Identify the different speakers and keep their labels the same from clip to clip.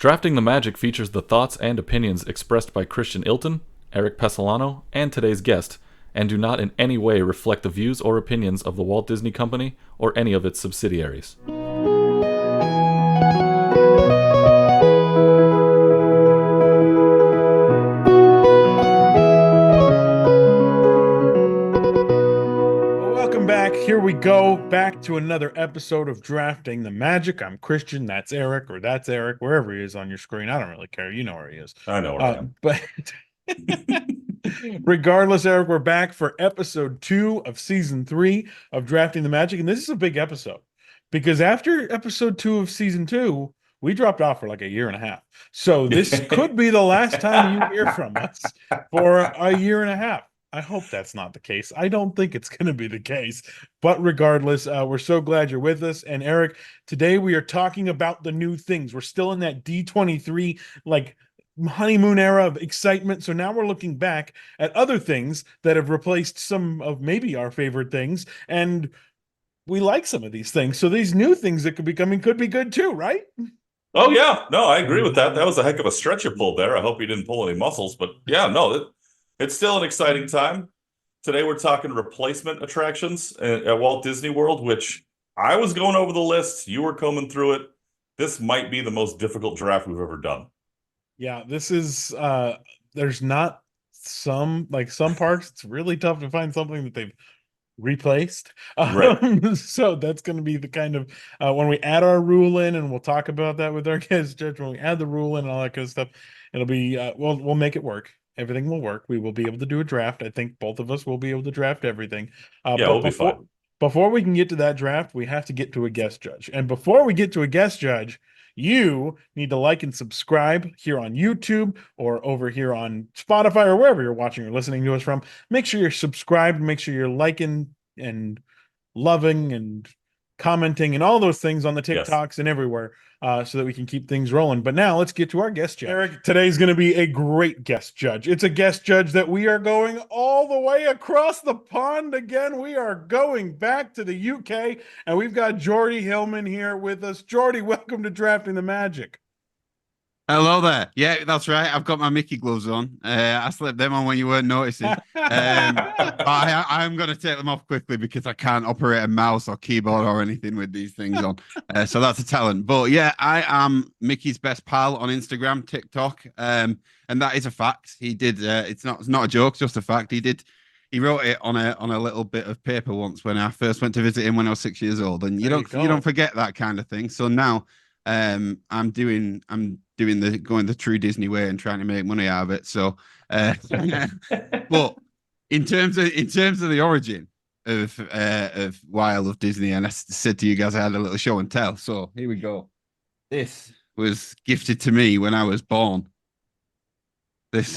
Speaker 1: Drafting the Magic features the thoughts and opinions expressed by Christian Ilton, Eric Pessolano, and today's guest, and do not in any way reflect the views or opinions of the Walt Disney Company or any of its subsidiaries.
Speaker 2: Welcome back. Here we go. Back to another episode of Drafting the Magic. I'm Christian. That's Eric, or that's Eric, wherever he is on your screen. I don't really care. You know where he is.
Speaker 3: I know where I am.
Speaker 2: But regardless, Eric, we're back for episode 2 of season 3 of Drafting the Magic. And this is a big episode because after episode 2 of season 2, we dropped off for like a year and a half. So this could be the last time you hear from us for a year and a half. I hope that's not the case. I don't think it's going to be the case. But regardless, we're so glad you're with us. And Eric, today we are talking about the new things. We're still in that D23 like honeymoon era of excitement. So now we're looking back at other things that have replaced some of maybe our favorite things. And we like some of these things. So these new things that could be coming could be good too, right?
Speaker 3: Oh, yeah. No, I agree with that. That was a heck of a stretch you pulled there. I hope you didn't pull any muscles. But yeah, no, it's still an exciting time. Today we're talking replacement attractions at Walt Disney World, which I was going over the list. You were combing through it. This might be the most difficult draft we've ever done.
Speaker 2: Yeah, this is there's not some parks. It's really tough to find something that they've replaced.
Speaker 3: Right.
Speaker 2: So that's going to be the kind of when we add our rule in, and we'll talk about that with our guest judge. When we add the rule in and all that kind of stuff, it'll be we'll make it work. Everything will work. We will be able to do a draft. I think both of us will be able to draft everything.
Speaker 3: Yeah, we'll be fine.
Speaker 2: Before we can get to that draft, we have to get to a guest judge. And before we get to a guest judge, you need to like and subscribe here on YouTube or over here on Spotify or wherever you're watching or listening to us from. Make sure you're subscribed. Make sure you're liking and loving and commenting and all those things on the TikToks and everywhere so that we can keep things rolling. But now let's get to our guest judge. Eric, today's going to be a great guest judge. It's a guest judge that we are going all the way across the pond again. We are going back to the UK, and we've got Jordy Hillman here with us. Jordy, welcome to Drafting the Magic.
Speaker 4: Hello there. Yeah, that's right. I've got my Mickey gloves on. I slipped them on when you weren't noticing. I'm going to take them off quickly because I can't operate a mouse or keyboard or anything with these things on. So that's a talent. But yeah, I am Mickey's best pal on Instagram, TikTok, and that is a fact. He did. It's not a joke, it's just a fact. He wrote it on a little bit of paper once when I first went to visit him when I was 6 years old, and you don't forget that kind of thing. So now I'm doing the true Disney way and trying to make money out of it. So, but in terms of the origin of why I love Disney, and I said to you guys I had a little show and tell. So here we go. This was gifted to me when I was born.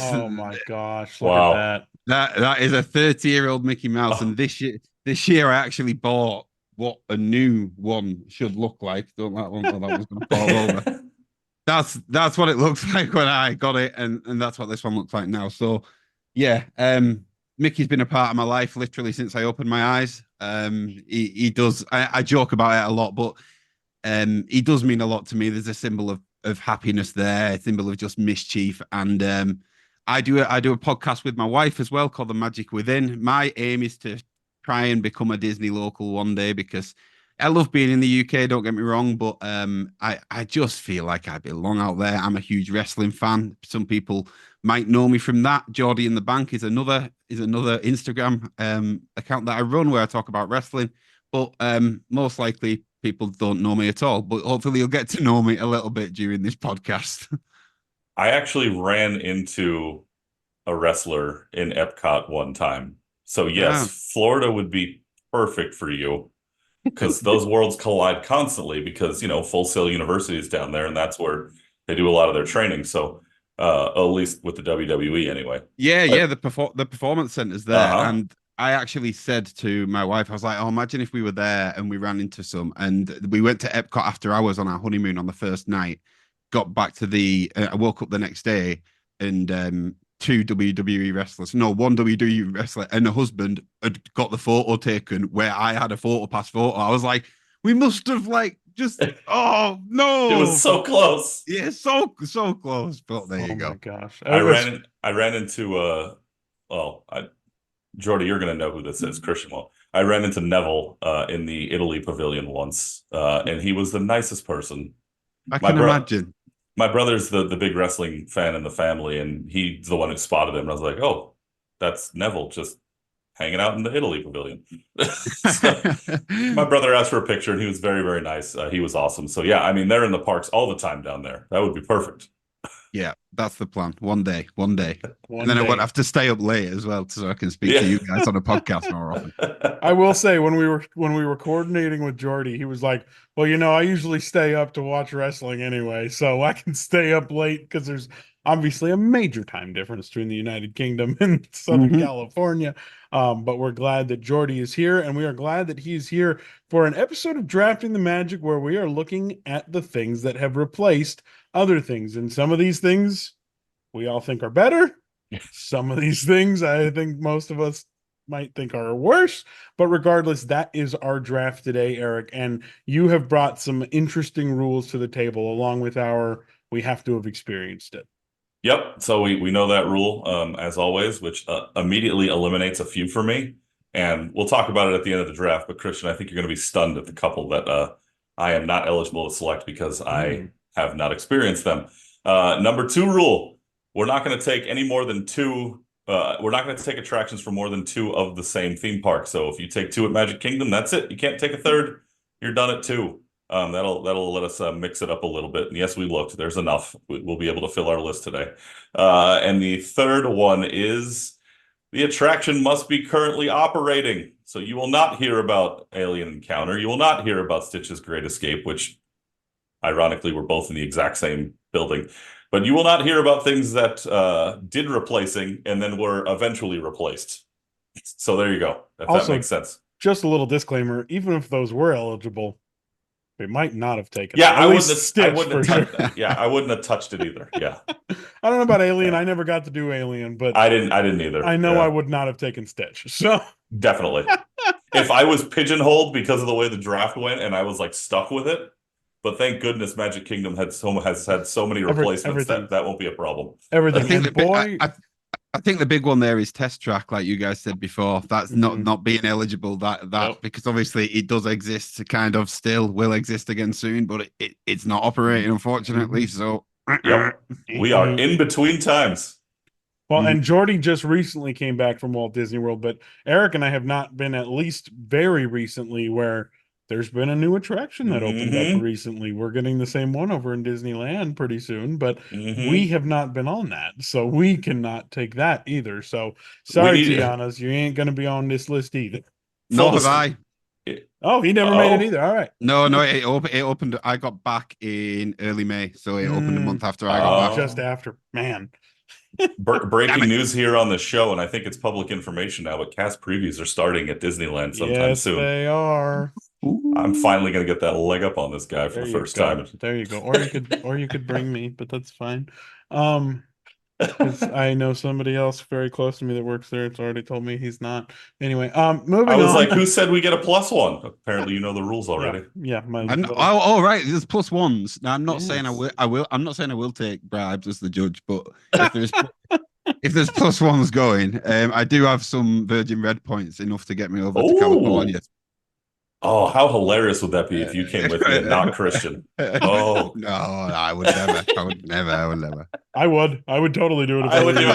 Speaker 2: Oh my gosh!
Speaker 3: Look at
Speaker 2: that.
Speaker 4: That is a 30-year-old Mickey Mouse, and this year I actually bought what a new one should look like. Don't that one? Oh, that was going to fall over. That's what it looks like when I got it, and that's what this one looks like now. So, yeah, Mickey's been a part of my life literally since I opened my eyes. He does. I joke about it a lot, but he does mean a lot to me. There's a symbol of happiness there, a symbol of just mischief, and I do a podcast with my wife as well called The Magic Within. My aim is to try and become a Disney local one day because I love being in the UK, don't get me wrong, but I just feel like I belong out there. I'm a huge wrestling fan. Some people might know me from that. Jordy in the Bank is another Instagram account that I run where I talk about wrestling, but most likely people don't know me at all, but hopefully you'll get to know me a little bit during this podcast.
Speaker 3: I actually ran into a wrestler in Epcot one time. So yes, Florida would be perfect for you because those worlds collide constantly because, Full Sail University is down there and that's where they do a lot of their training. So at least with the WWE anyway.
Speaker 4: Yeah, the performance center's there. And I actually said to my wife, I was like, oh, imagine if we were there and we ran into some. And we went to Epcot after hours on our honeymoon on the first night, got back to I woke up the next day and one WWE wrestler and a husband had got the photo taken where I had a photo pass photo. I was like, we must have Just oh no,
Speaker 3: It was so close.
Speaker 4: yeah, so close. But there you
Speaker 2: Oh my
Speaker 4: go.
Speaker 2: gosh.
Speaker 3: I ran into Jordy, you're gonna know who this is. Christian will. I ran into Neville in the Italy pavilion once, and he was the nicest person.
Speaker 4: I
Speaker 3: My
Speaker 4: can imagine.
Speaker 3: my brother's the big wrestling fan in the family, and he's the one who spotted him. And I was like, oh, that's Neville just hanging out in the Italy pavilion. So my brother asked for a picture, and he was very, very nice. He was awesome. So yeah, I mean, they're in the parks all the time down there. That would be perfect.
Speaker 4: Yeah, that's the plan. One day. And then
Speaker 2: One
Speaker 4: I won't
Speaker 2: day.
Speaker 4: have to stay up late as well, so I can speak to you guys on a podcast more often.
Speaker 2: I will say when we were coordinating with Jordy, he was like, "Well, I usually stay up to watch wrestling anyway, so I can stay up late because there's obviously a major time difference between the United Kingdom and Southern California." But we're glad that Jordy is here, and we are glad that he's here for an episode of Drafting the Magic where we are looking at the things that have replaced other things, and some of these things we all think are better. Some of these things I think most of us might think are worse, but regardless, that is our draft today, Eric. And you have brought some interesting rules to the table along with our we have to have experienced it.
Speaker 3: Yep. So we know that rule, as always, which immediately eliminates a few for me. And we'll talk about it at the end of the draft. But Christian, I think you're going to be stunned at the couple that I am not eligible to select because I have not experienced them. Number 2 rule: we're not going to take any more than 2. We're not going to take attractions for more than 2 of the same theme park. So if you take 2 at Magic Kingdom, that's it. You can't take a third. You're done at 2. That'll let us mix it up a little bit. And yes, we looked. There's enough. We'll be able to fill our list today. And the third one is the attraction must be currently operating. So you will not hear about Alien Encounter. You will not hear about Stitch's Great Escape, which ironically were both in the exact same building. But you will not hear about things that did replacing and then were eventually replaced. So there you go. If
Speaker 2: Also,
Speaker 3: that makes sense.
Speaker 2: Just a little disclaimer: even if those were eligible, we might not have taken.
Speaker 3: Yeah,
Speaker 2: them.
Speaker 3: I
Speaker 2: At
Speaker 3: wouldn't
Speaker 2: least Stitch for sure.
Speaker 3: Yeah, I wouldn't have touched it either. Yeah,
Speaker 2: I don't know about Alien. I never got to do Alien, but
Speaker 3: I didn't either.
Speaker 2: I know
Speaker 3: Yeah,
Speaker 2: I would not have taken Stitch. So
Speaker 3: definitely. If I was pigeonholed because of the way the draft went and I was like stuck with it, but thank goodness Magic Kingdom has had so many replacements that won't be a problem.
Speaker 2: Everything.
Speaker 4: I think the big one there is Test Track, like you guys said before. That's not being eligible. Because obviously it does exist, kind of still will exist again soon, but it's not operating, unfortunately. So
Speaker 3: yep, we are in between times.
Speaker 2: Well, and Jordy just recently came back from Walt Disney World, but Eric and I have not been, at least very recently, where there's been a new attraction that opened up recently. We're getting the same one over in Disneyland pretty soon, but we have not been on that, so we cannot take that either. So sorry, Tiana's, you ain't going to be on this list either.
Speaker 4: Nor have I.
Speaker 2: Oh, he never made it either. All right.
Speaker 4: No, it opened. I got back in early May, so it opened a month after I got back.
Speaker 2: Just after, man.
Speaker 3: Breaking news here on the show, and I think it's public information now, but cast previews are starting at Disneyland sometime soon.
Speaker 2: Yes, they are.
Speaker 3: I'm finally going to get that leg up on this guy for the first time.
Speaker 2: There you go. Or you could bring me, but that's fine. Because I know somebody else very close to me that works there. It's already told me he's not. Anyway, moving on.
Speaker 3: I was like, who said we get a +1? Apparently, you know the rules already.
Speaker 2: Yeah.
Speaker 4: Right. There's +1s. Now, I'm not saying I will. I'm not saying I will take bribes as the judge, but if there's +1s going, I do have some Virgin Red points enough to get me over to California.
Speaker 3: Oh, how hilarious would that be if you came with me and not Christian? Oh
Speaker 4: no, I would never.
Speaker 2: I would totally do it. If
Speaker 3: I would do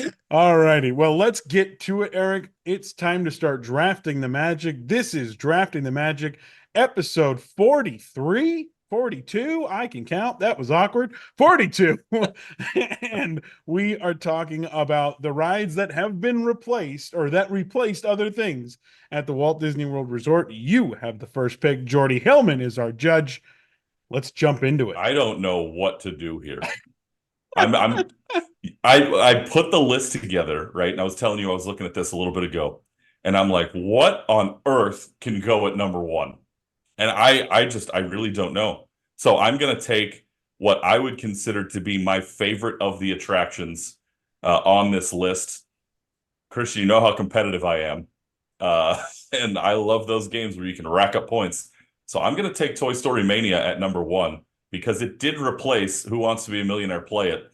Speaker 3: it.
Speaker 2: All righty. Well, let's get to it, Eric. It's time to start drafting the Magic. This is Drafting the Magic, episode 43. 42, I can count. That was awkward. 42. And we are talking about the rides that have been replaced or that replaced other things at the Walt Disney World Resort. You have the first pick. Jordy Hillman is our judge. Let's jump into it.
Speaker 3: I don't know what to do here. I put the list together, right? And I was telling you I was looking at this a little bit ago. And I'm like, what on earth can go at number 1? And I really don't know. So I'm going to take what I would consider to be my favorite of the attractions on this list. Christian, you know how competitive I am. And I love those games where you can rack up points. So I'm going to take Toy Story Mania at number 1 because it did replace Who Wants to Be a Millionaire Play It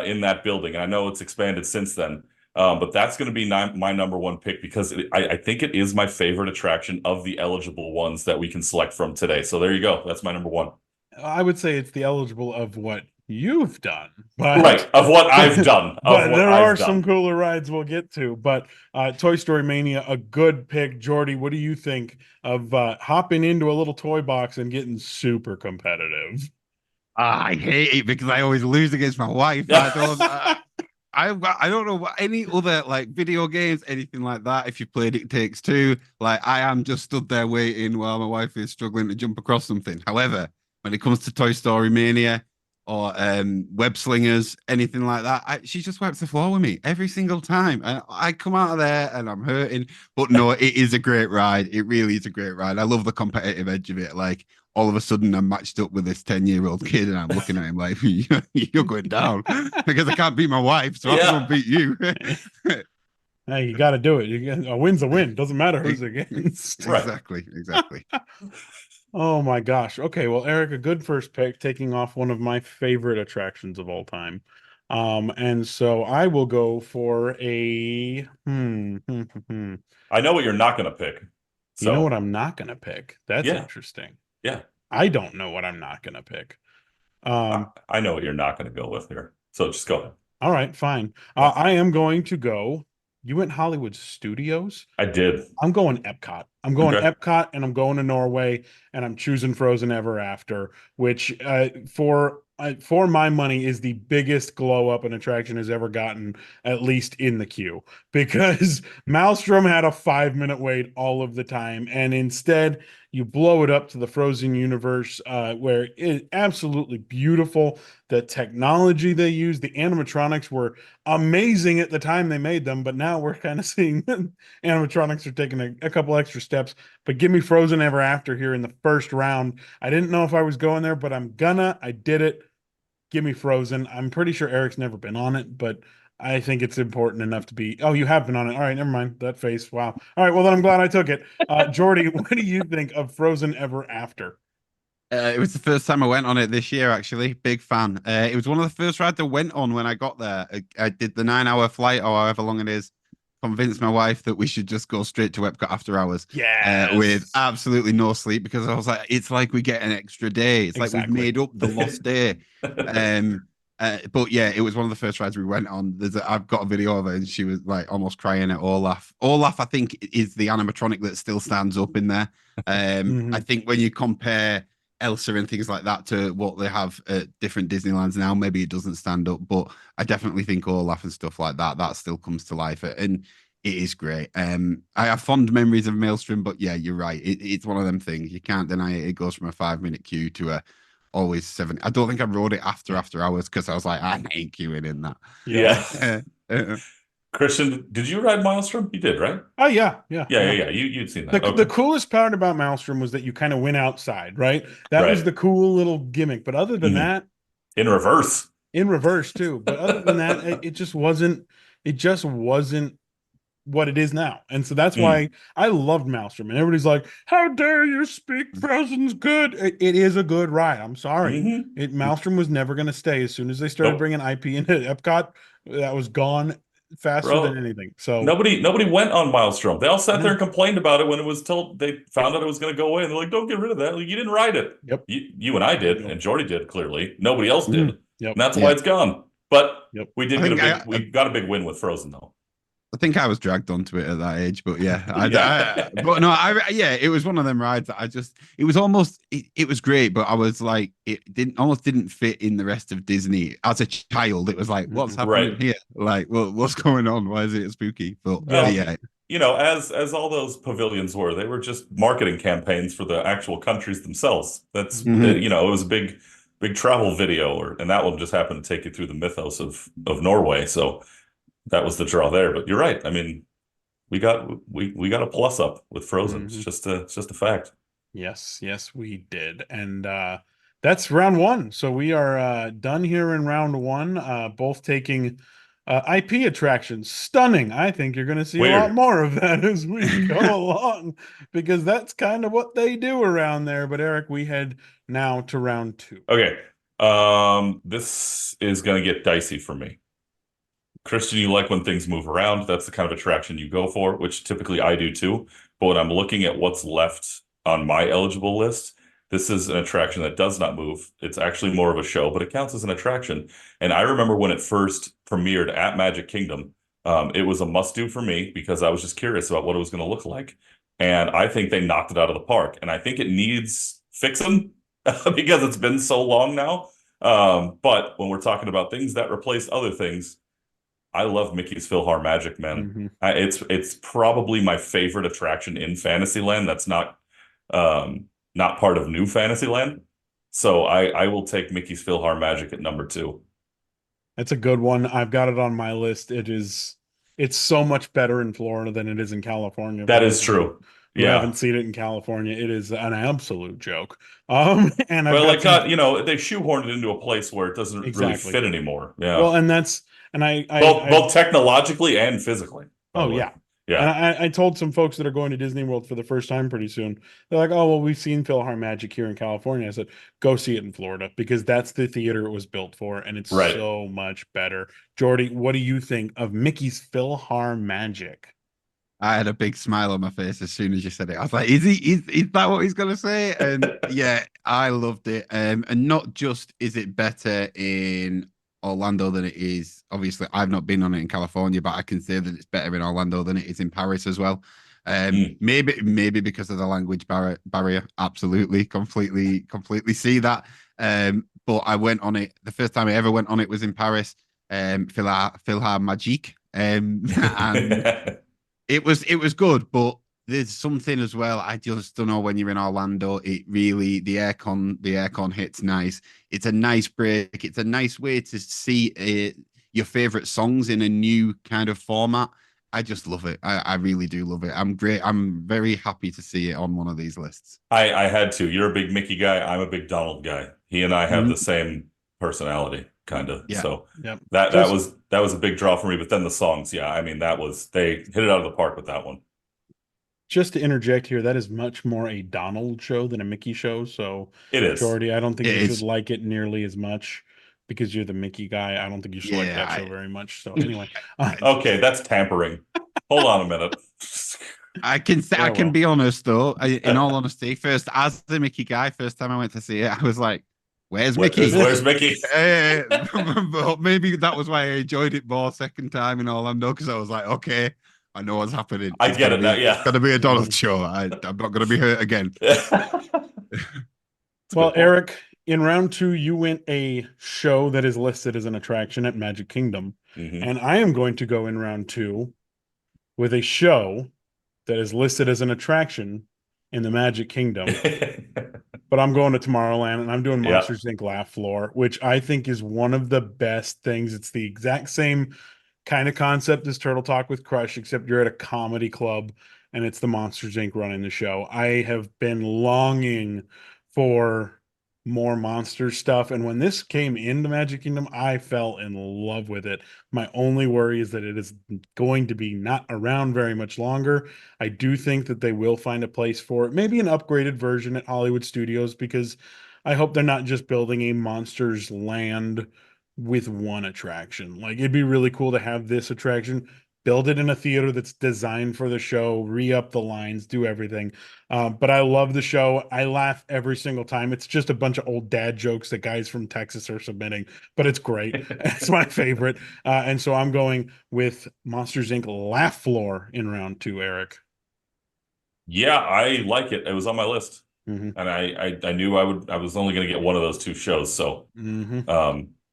Speaker 3: in that building. And I know it's expanded since then. But that's going to be my number 1 pick because I think it is my favorite attraction of the eligible ones that we can select from today. So there you go. That's my number 1.
Speaker 2: I would say it's the eligible of what you've done, but
Speaker 3: Right, of what I've done.
Speaker 2: But there are some cooler rides we'll get to. But Toy Story Mania, a good pick. Jordy, what do you think of hopping into a little toy box and getting super competitive?
Speaker 4: I hate it because I always lose against my wife. I don't know what any other like video games, anything like that. If you played It Takes Two, like I am just stood there waiting while my wife is struggling to jump across something. However, when it comes to Toy Story Mania or Web Slingers, anything like that, she just wipes the floor with me every single time. And I come out of there and I'm hurting. But no, it is a great ride. It really is a great ride. I love the competitive edge of it. Like all of a sudden I'm matched up with this 10-year-old kid and I'm looking at him like, you're going down because I can't beat my wife, so I can't beat you.
Speaker 2: Hey, you got to do it. A win's a win. Doesn't matter who's against.
Speaker 4: Exactly.
Speaker 2: Oh my gosh. Okay, well, Eric, a good first pick, taking off one of my favorite attractions of all time. And so I will go for a
Speaker 3: I know what you're not going to pick. So.
Speaker 2: You know what I'm not going to pick? That's interesting.
Speaker 3: Yeah.
Speaker 2: I don't know what I'm not going to pick.
Speaker 3: I know what you're not going to go with here. So just go ahead.
Speaker 2: All right, fine. I am going to go. You went Hollywood Studios?
Speaker 3: I did.
Speaker 2: I'm going Epcot. I'm going Epcot, and I'm going to Norway, and I'm choosing Frozen Ever After, which for my money is the biggest glow up an attraction has ever gotten, at least in the queue, because Maelstrom had a 5-minute wait all of the time, and instead you blow it up to the Frozen universe, where it's absolutely beautiful. The technology they use, the animatronics were amazing at the time they made them, but now we're kind of seeing animatronics are taking a couple extra steps. But give me Frozen Ever After here in the first round. I didn't know if I was going there, but I did it. Give me Frozen. I'm pretty sure Eric's never been on it, but I think it's important enough to be. Oh, you have been on it. All right, never mind. That face. Wow. All right, well, then I'm glad I took it. Jordy, what do you think of Frozen Ever After?
Speaker 4: It was the first time I went on it this year, actually. Big fan. It was one of the first rides I went on when I got there. I did the 9-hour flight, or however long it is. Convinced my wife that we should just go straight to Epcot after hours. With absolutely no sleep, because I was like, it's like we get an extra day. It's like we've made up the lost day. But yeah, it was one of the first rides we went on. I've got a video of it, and she was like almost crying at Olaf. Olaf, I think, is the animatronic that still stands up in there. I think when you compare Elsa and things like that to what they have at different Disneylands now, maybe it doesn't stand up, but I definitely think Olaf and stuff like that still comes to life, and it is great. I have fond memories of Maelstrom, but yeah, you're right. It's one of them things. You can't deny it. It goes from a 5-minute queue to a always 7. I don't think I rode it after hours because I was like, I ain't queuing in that.
Speaker 3: Yeah. Christian, did you ride Maelstrom? You did, right?
Speaker 2: Oh, yeah.
Speaker 3: You'd seen that.
Speaker 2: The coolest part about Maelstrom was that you kind of went outside, right? That was the cool little gimmick. But other than that,
Speaker 3: in reverse
Speaker 2: too. But other than that, it just wasn't what it is now. And so that's why I loved Maelstrom. And everybody's like, how dare you speak Frozen's good? It is a good ride. I'm sorry. Maelstrom was never going to stay. As soon as they started bringing IP into Epcot, that was gone faster than anything. So
Speaker 3: nobody went on Maelstrom. They all sat there and complained about it when it was told. They found out it was going to go away, and they're like, "Don't get rid of that. Like, you didn't ride it.
Speaker 2: Yep.
Speaker 3: You and I did, and Jordy did. Clearly, nobody else did.
Speaker 2: Yep.
Speaker 3: And that's why it's gone. But we did
Speaker 4: we
Speaker 3: got a big win with Frozen, though.
Speaker 4: I think I was dragged onto it at that age, but yeah, but no, it was one of them rides that it was great, but I was like, it almost didn't fit in the rest of Disney. As a child, it was like, what's happening here? Like, well, what's going on? Why is it spooky? But yeah.
Speaker 3: You know, as all those pavilions were, they were just marketing campaigns for the actual countries themselves. That's it was a big travel video, and that one just happened to take you through the mythos of Norway. So that was the draw there. But you're right. I mean, we got a plus up with Frozen. It's just a fact.
Speaker 2: Yes, we did. And that's round one. So we are done here in round one, both taking IP attractions, stunning. I think you're going to see a lot
Speaker 3: Weird.
Speaker 2: more of that as we go along, because that's kind of what they do around there. But Eric, we head now to round 2.
Speaker 3: Okay. This is going to get dicey for me. Christian, you like when things move around. That's the kind of attraction you go for, which typically I do too. But when I'm looking at what's left on my eligible list, this is an attraction that does not move. It's actually more of a show, but it counts as an attraction. And I remember when it first premiered at Magic Kingdom, it was a must-do for me because I was just curious about what it was going to look like. And I think they knocked it out of the park. And I think it needs fixing because it's been so long now. But when we're talking about things that replace other things, I love Mickey's PhilharMagic, man. It's probably my favorite attraction in Fantasyland. That's not part of New Fantasyland. So I will take Mickey's PhilharMagic at number 2.
Speaker 2: That's a good one. I've got it on my list. It's so much better in Florida than it is in California.
Speaker 3: That is true.
Speaker 2: You
Speaker 3: Yeah.
Speaker 2: haven't seen it in California. It is an absolute joke. And I've
Speaker 3: Well,
Speaker 2: got
Speaker 3: they shoehorned it into a place where it doesn't really fit anymore. Yeah.
Speaker 2: Well, and that's I
Speaker 3: both technologically and physically.
Speaker 2: Oh yeah.
Speaker 3: Yeah.
Speaker 2: And I told some folks that are going to Disney World for the first time pretty soon. They're like, "Oh, well, we've seen PhilharMagic here in California." I said, "Go see it in Florida because that's the theater it was built for, and it's so much better." Jordy, what do you think of Mickey's PhilharMagic?
Speaker 4: I had a big smile on my face as soon as you said it. I was like, is that what he's going to say? And yeah, I loved it. And not just is it better in Orlando than it is. Obviously, I've not been on it in California, but I can say that it's better in Orlando than it is in Paris as well. Maybe because of the language barrier. Absolutely, completely see that. But I went on it. The first time I ever went on it was in Paris. PhilharMagic. And it was good, but there's something as well. I just don't know when you're in Orlando. It really the aircon hits nice. It's a nice break. It's a nice way to see your favorite songs in a new kind of format. I just love it. I really do love it. I'm very happy to see it on one of these lists.
Speaker 3: I had to. You're a big Mickey guy. I'm a big Donald guy. He and I have the same personality, kind of.
Speaker 2: Yeah.
Speaker 3: So
Speaker 2: Yep.
Speaker 3: that was a big draw for me. But then the songs, yeah, I mean, they hit it out of the park with that one.
Speaker 2: Just to interject here, that is much more a Donald show than a Mickey show. So
Speaker 3: it is.
Speaker 2: Jordy, I don't think you should like it nearly as much because you're the Mickey guy. I don't think you should like that show very much. So anyway.
Speaker 3: Okay, that's tampering. Hold on a minute.
Speaker 4: I can be honest though. In all honesty, first as the Mickey guy, first time I went to see it, I was like, "Where's Mickey?
Speaker 3: Where's Mickey?"
Speaker 4: But maybe that was why I enjoyed it more second time in Orlando because I was like, "Okay, I know what's happening."
Speaker 3: I get it now. Yeah,
Speaker 4: it's gonna be a Donald show. I'm not gonna be hurt again.
Speaker 2: Well, Eric, in round 2, you went a show that is listed as an attraction at Magic Kingdom, and I am going to go in round 2 with a show that is listed as an attraction in the Magic Kingdom. But I'm going to Tomorrowland, and I'm doing Monsters Inc. Laugh Floor, which I think is one of the best things. It's the exact same kind of concept as Turtle Talk with Crush, except you're at a comedy club, and it's the Monsters Inc. running the show. I have been longing for more monster stuff, and when this came into Magic Kingdom, I fell in love with it. My only worry is that it is going to be not around very much longer. I do think that they will find a place for it, maybe an upgraded version at Hollywood Studios, because I hope they're not just building a Monsters Land with one attraction. Like, it'd be really cool to have this attraction, build it in a theater that's designed for the show, re-up the lines, do everything. But I love the show. I laugh every single time. It's just a bunch of old dad jokes that guys from Texas are submitting, but it's great. It's my favorite. And so I'm going with Monsters Inc. Laugh Floor in round 2, Eric.
Speaker 3: Yeah, I like it. It was on my list. And I knew I was only going to get one of those 2 shows. So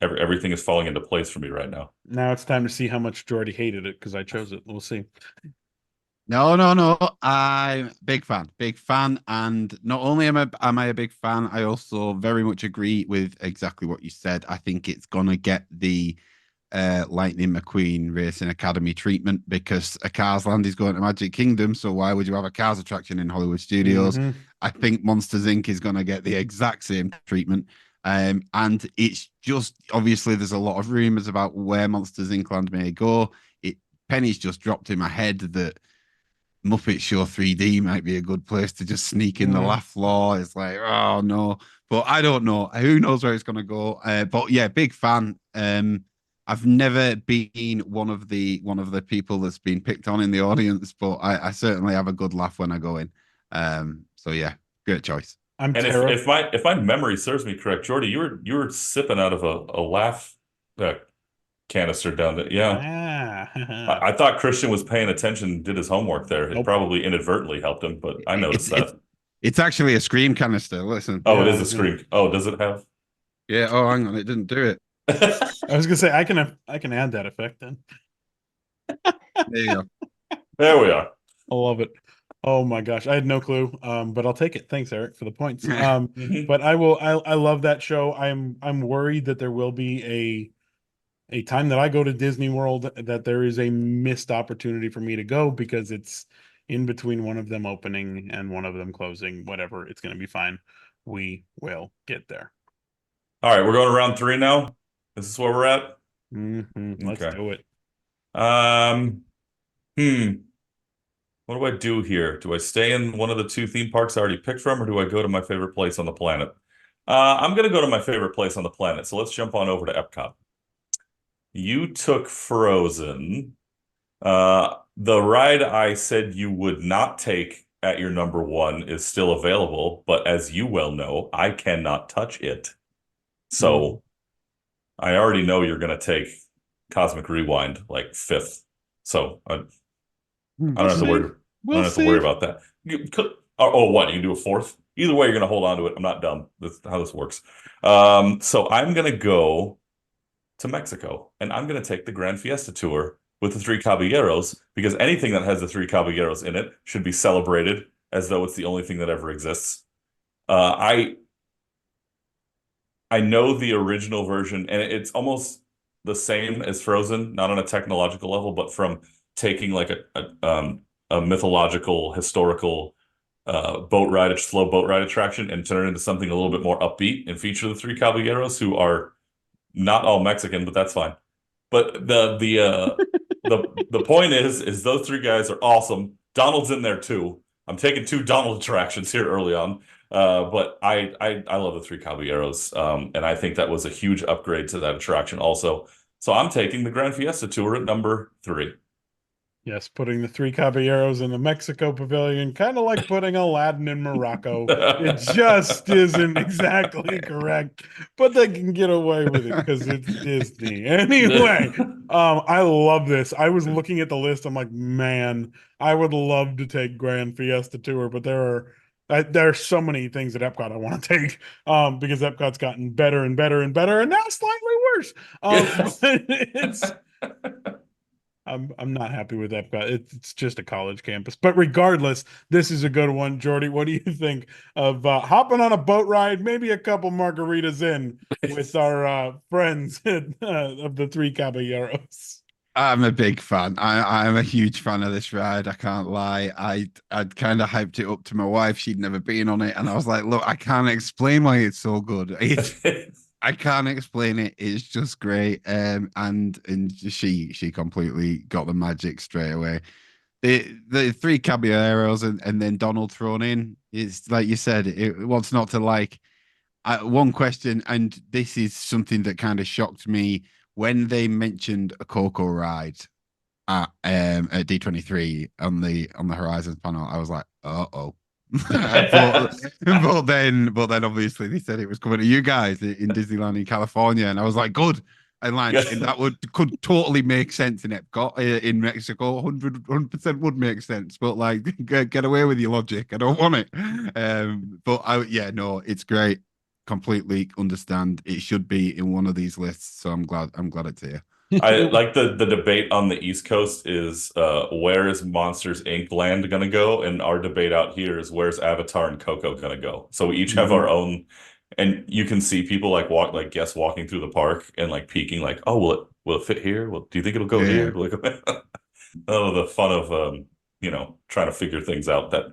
Speaker 3: everything is falling into place for me right now.
Speaker 2: Now it's time to see how much Jordy hated it because I chose it. We'll see.
Speaker 4: No. I'm big fan. And not only am I a big fan, I also very much agree with exactly what you said. I think it's gonna get the Lightning McQueen Racing Academy treatment because a Cars Land is going to Magic Kingdom. So why would you have a Cars attraction in Hollywood Studios? I think Monsters Inc. is gonna get the exact same treatment. And it's just obviously there's a lot of rumors about where Monsters Inc. may go. Penny's just dropped in my head that Muppet Show 3D might be a good place to just sneak in the laugh floor. It's like, oh no, but I don't know. Who knows where it's gonna go? But yeah, big fan. I've never been one of the people that's been picked on in the audience, but I certainly have a good laugh when I go in. So yeah, great choice.
Speaker 3: And if my memory serves me correct, Jordy, you were sipping out of a laugh canister down there. Yeah. I thought Christian was paying attention, did his homework there. It probably inadvertently helped him, but I noticed that.
Speaker 4: It's actually a scream canister. Listen.
Speaker 3: Oh, it is a scream. Oh, does it have?
Speaker 4: Yeah. Oh, hang on. It didn't do it.
Speaker 2: I was gonna say I can add that effect then.
Speaker 4: There you go.
Speaker 3: There we are.
Speaker 2: I love it. Oh my gosh, I had no clue. But I'll take it. Thanks, Eric, for the points. But I love that show. I'm worried that there will be a time that I go to Disney World that there is a missed opportunity for me to go because it's in between one of them opening and one of them closing. Whatever, it's going to be fine. We will get there.
Speaker 3: All right, we're going to round 3 now. This is where we're at.
Speaker 2: Let's do it.
Speaker 3: What do I do here? Do I stay in one of the 2 theme parks I already picked from, or do I go to my favorite place on the planet? I'm going to go to my favorite place on the planet. So let's jump on over to Epcot. You took Frozen. The ride I said you would not take at your number 1 is still available, but as you well know, I cannot touch it. So I already know you're going to take Cosmic Rewind like 5th. So I don't have to worry. I don't have to worry about that. What? You can do a 4th? Either way, you're going to hold on to it. I'm not dumb. That's how this works. So I'm going to go to Mexico, and I'm going to take the Grand Fiesta Tour with the 3 Caballeros, because anything that has the 3 Caballeros in it should be celebrated as though it's the only thing that ever exists. I know the original version, and it's almost the same as Frozen, not on a technological level, but from taking like a mythological, historical slow boat ride attraction and turn it into something a little bit more upbeat and feature the 3 Caballeros, who are not all Mexican, but that's fine. But the point is those 3 guys are awesome. Donald's in there too. I'm taking 2 Donald attractions here early on. But I love the 3 Caballeros. And I think that was a huge upgrade to that attraction also. So I'm taking the Grand Fiesta Tour at number 3.
Speaker 2: Yes, putting the 3 Caballeros in the Mexico pavilion, kind of like putting Aladdin in Morocco. It just isn't exactly correct, but they can get away with it because it's Disney. Anyway, I love this. I was looking at the list. I'm like, man, I would love to take Grand Fiesta Tour, but there are so many things at Epcot I want to take because Epcot's gotten better and better and better, and now slightly worse. It's I'm not happy with Epcot. It's just a college campus. But regardless, this is a good one. Jordy, what do you think of hopping on a boat ride, maybe a couple margaritas in with our friends of the 3 Caballeros?
Speaker 4: I'm a big fan. I'm a huge fan of this ride. I can't lie. I'd kind of hyped it up to my wife. She'd never been on it, and I was like, "Look, I can't explain why it's so good. I can't explain it. It's just great." And she completely got the magic straight away. The 3 Caballeros and then Donald thrown in. It's like you said. What's not to like? One question, and this is something that kind of shocked me. When they mentioned a Coco ride at D23 on the Horizons panel, I was like, uh-oh. but then obviously they said it was coming to you guys in Disneyland in California, and I was like, good. And like, and that could totally make sense in Epcot in Mexico. 100% would make sense, but like, get away with your logic. I don't want it. No, it's great. Completely understand. It should be in one of these lists, so I'm glad it's here.
Speaker 3: I like the debate on the East Coast is where is Monsters Inc. land gonna go, and our debate out here is where's Avatar and Coco gonna go. So we each have our own, and you can see people like guests walking through the park and like peeking, like, oh, will it fit here? Well, do you think it'll go here? Oh, the fun of trying to figure things out that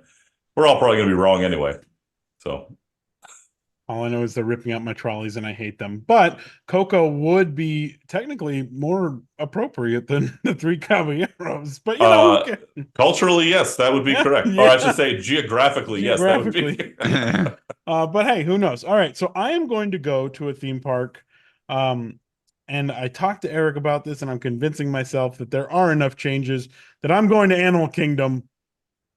Speaker 3: we're all probably gonna be wrong anyway. So
Speaker 2: All I know is they're ripping out my trolleys and I hate them. But Coco would be technically more appropriate than the Three Caballeros. But you know,
Speaker 3: Uh, culturally, yes, that would be
Speaker 2: yeah,
Speaker 3: correct. Or I should
Speaker 2: yeah,
Speaker 3: say geographically, yes, that would
Speaker 2: geographically.
Speaker 3: be.
Speaker 2: But hey, who knows? All right, so I am going to go to a theme park. Um, and I talked to Eric about this, and I'm convincing myself that there are enough changes that I'm going to Animal Kingdom.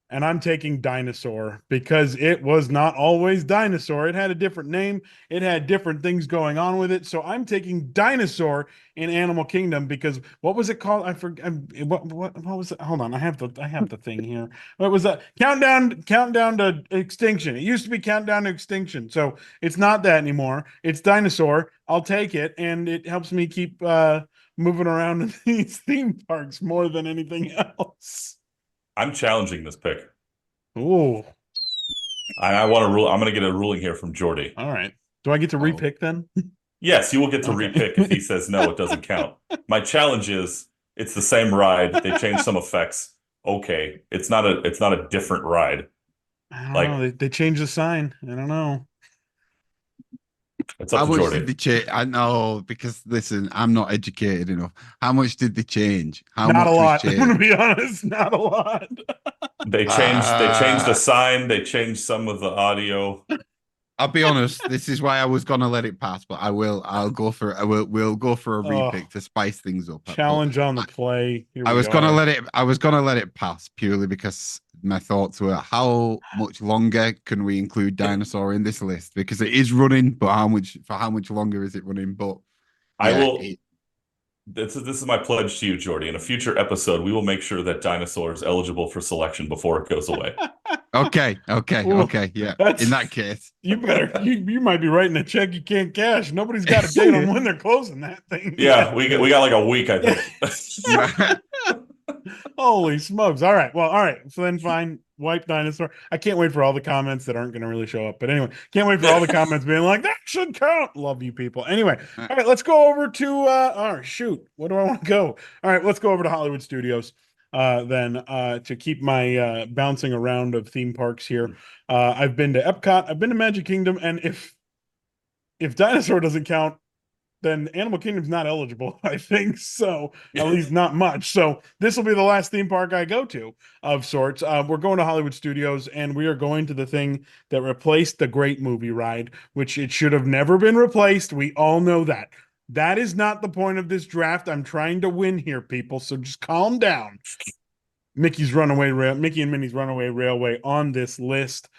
Speaker 2: And I'm taking Dinosaur because it was not always Dinosaur. It had a different name. It had different things going on with it. So I'm taking Dinosaur in Animal Kingdom because what was it called? I forgot. What was it? Hold on. I have the thing here. What was that? Countdown to Extinction. It used to be Countdown to Extinction. So it's not that anymore. It's Dinosaur. I'll take it, and it helps me keep moving around in these theme parks more than anything else.
Speaker 3: I'm challenging this pick.
Speaker 2: Ooh.
Speaker 3: I want to rule. I'm going to get a ruling here from Jordy.
Speaker 2: All right. Do I get to repick then?
Speaker 3: Yes, you will get to
Speaker 2: Okay.
Speaker 3: repick if he says no, it doesn't count. My challenge is it's the same ride. They changed some effects. Okay, it's not a different ride.
Speaker 2: I don't
Speaker 3: Like-
Speaker 2: know. They changed the sign. I don't know.
Speaker 3: It's
Speaker 4: How
Speaker 3: up to
Speaker 4: much
Speaker 3: Jordy.
Speaker 4: did they change? I know, because listen, I'm not educated enough. How much did they change? How
Speaker 2: Not
Speaker 4: much
Speaker 2: a
Speaker 4: was
Speaker 2: lot. I'm
Speaker 4: changed?
Speaker 2: going to be honest. Not a lot.
Speaker 3: They changed the sign. They changed some of the audio.
Speaker 4: I'll be honest. This is why I was gonna let it pass, but I'll go for. We'll go for a
Speaker 2: Oh,
Speaker 4: repick to spice things up.
Speaker 2: Challenge on the play. Here
Speaker 4: I
Speaker 2: we
Speaker 4: was
Speaker 2: go.
Speaker 4: gonna let it. I was gonna let it pass purely because my thoughts were how much longer can we include Dinosaur in this list, because it is running, but how much longer is it running? But
Speaker 3: I
Speaker 4: yeah,
Speaker 3: will. This is my pledge to you, Jordy. In a future episode, we will make sure that Dinosaur is eligible for selection before it goes away.
Speaker 4: okay,
Speaker 2: Ooh,
Speaker 4: yeah.
Speaker 2: that's-
Speaker 4: In that case,
Speaker 2: You better. You might be writing a check you can't cash. Nobody's got a date on when they're closing that thing.
Speaker 3: Yeah, we got like a week, I think.
Speaker 2: Holy smokes. All right. Well, all right. So then fine. Wipe Dinosaur. I can't wait for all the comments that aren't going to really show up. But anyway, can't wait for all the comments being like, that should count. Love you people. Anyway, all right, let's go over to shoot. What do I want to go? All right, let's go over to Hollywood Studios. To keep my bouncing around of theme parks here. I've been to Epcot, I've been to Magic Kingdom, and if Dinosaur doesn't count, then Animal Kingdom's not eligible, I think. So at least not much. So this will be the last theme park I go to of sorts. We're going to Hollywood Studios, and we are going to the thing that replaced the Great Movie Ride, which it should have never been replaced. We all know that. That is not the point of this draft. I'm trying to win here, people. So just calm down. Mickey and Minnie's Runaway Railway on this list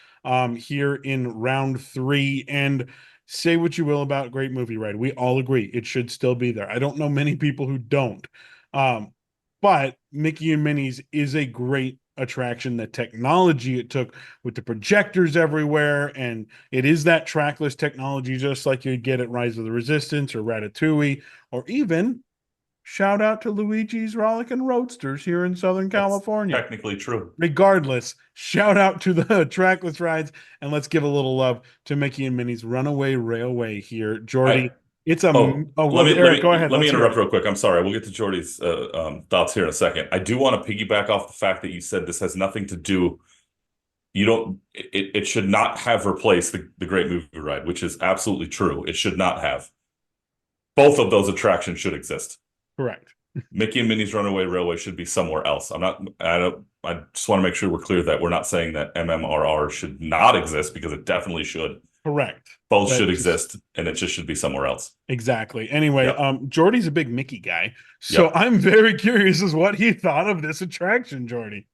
Speaker 2: here in round 3. And say what you will about Great Movie Ride. We all agree it should still be there. I don't know many people who don't. But Mickey and Minnie's is a great attraction. The technology it took with the projectors everywhere, and it is that trackless technology, just like you'd get at Rise of the Resistance or Ratatouille, or even shout out to Luigi's Rollickin' Roadsters here in Southern California.
Speaker 3: Technically true.
Speaker 2: Regardless, shout out to the trackless rides, and let's give a little love to Mickey and Minnie's Runaway Railway here. Jordy, Eric, go ahead.
Speaker 3: Let me interrupt real quick. I'm sorry. We'll get to Jordy's thoughts here in a second. I do want to piggyback off the fact that you said this has nothing to do. It should not have replaced the Great Movie Ride, which is absolutely true. It should not have. Both of those attractions should exist.
Speaker 2: Correct.
Speaker 3: Mickey and Minnie's Runaway Railway should be somewhere else. I just want to make sure we're clear that we're not saying that MMRR should not exist, because it definitely should.
Speaker 2: Correct.
Speaker 3: Both should exist, and it just should be somewhere else.
Speaker 2: Exactly. Anyway,
Speaker 3: Yep.
Speaker 2: Jordy's a big Mickey guy, so
Speaker 3: Yep.
Speaker 2: I'm very curious as what he thought of this attraction, Jordy.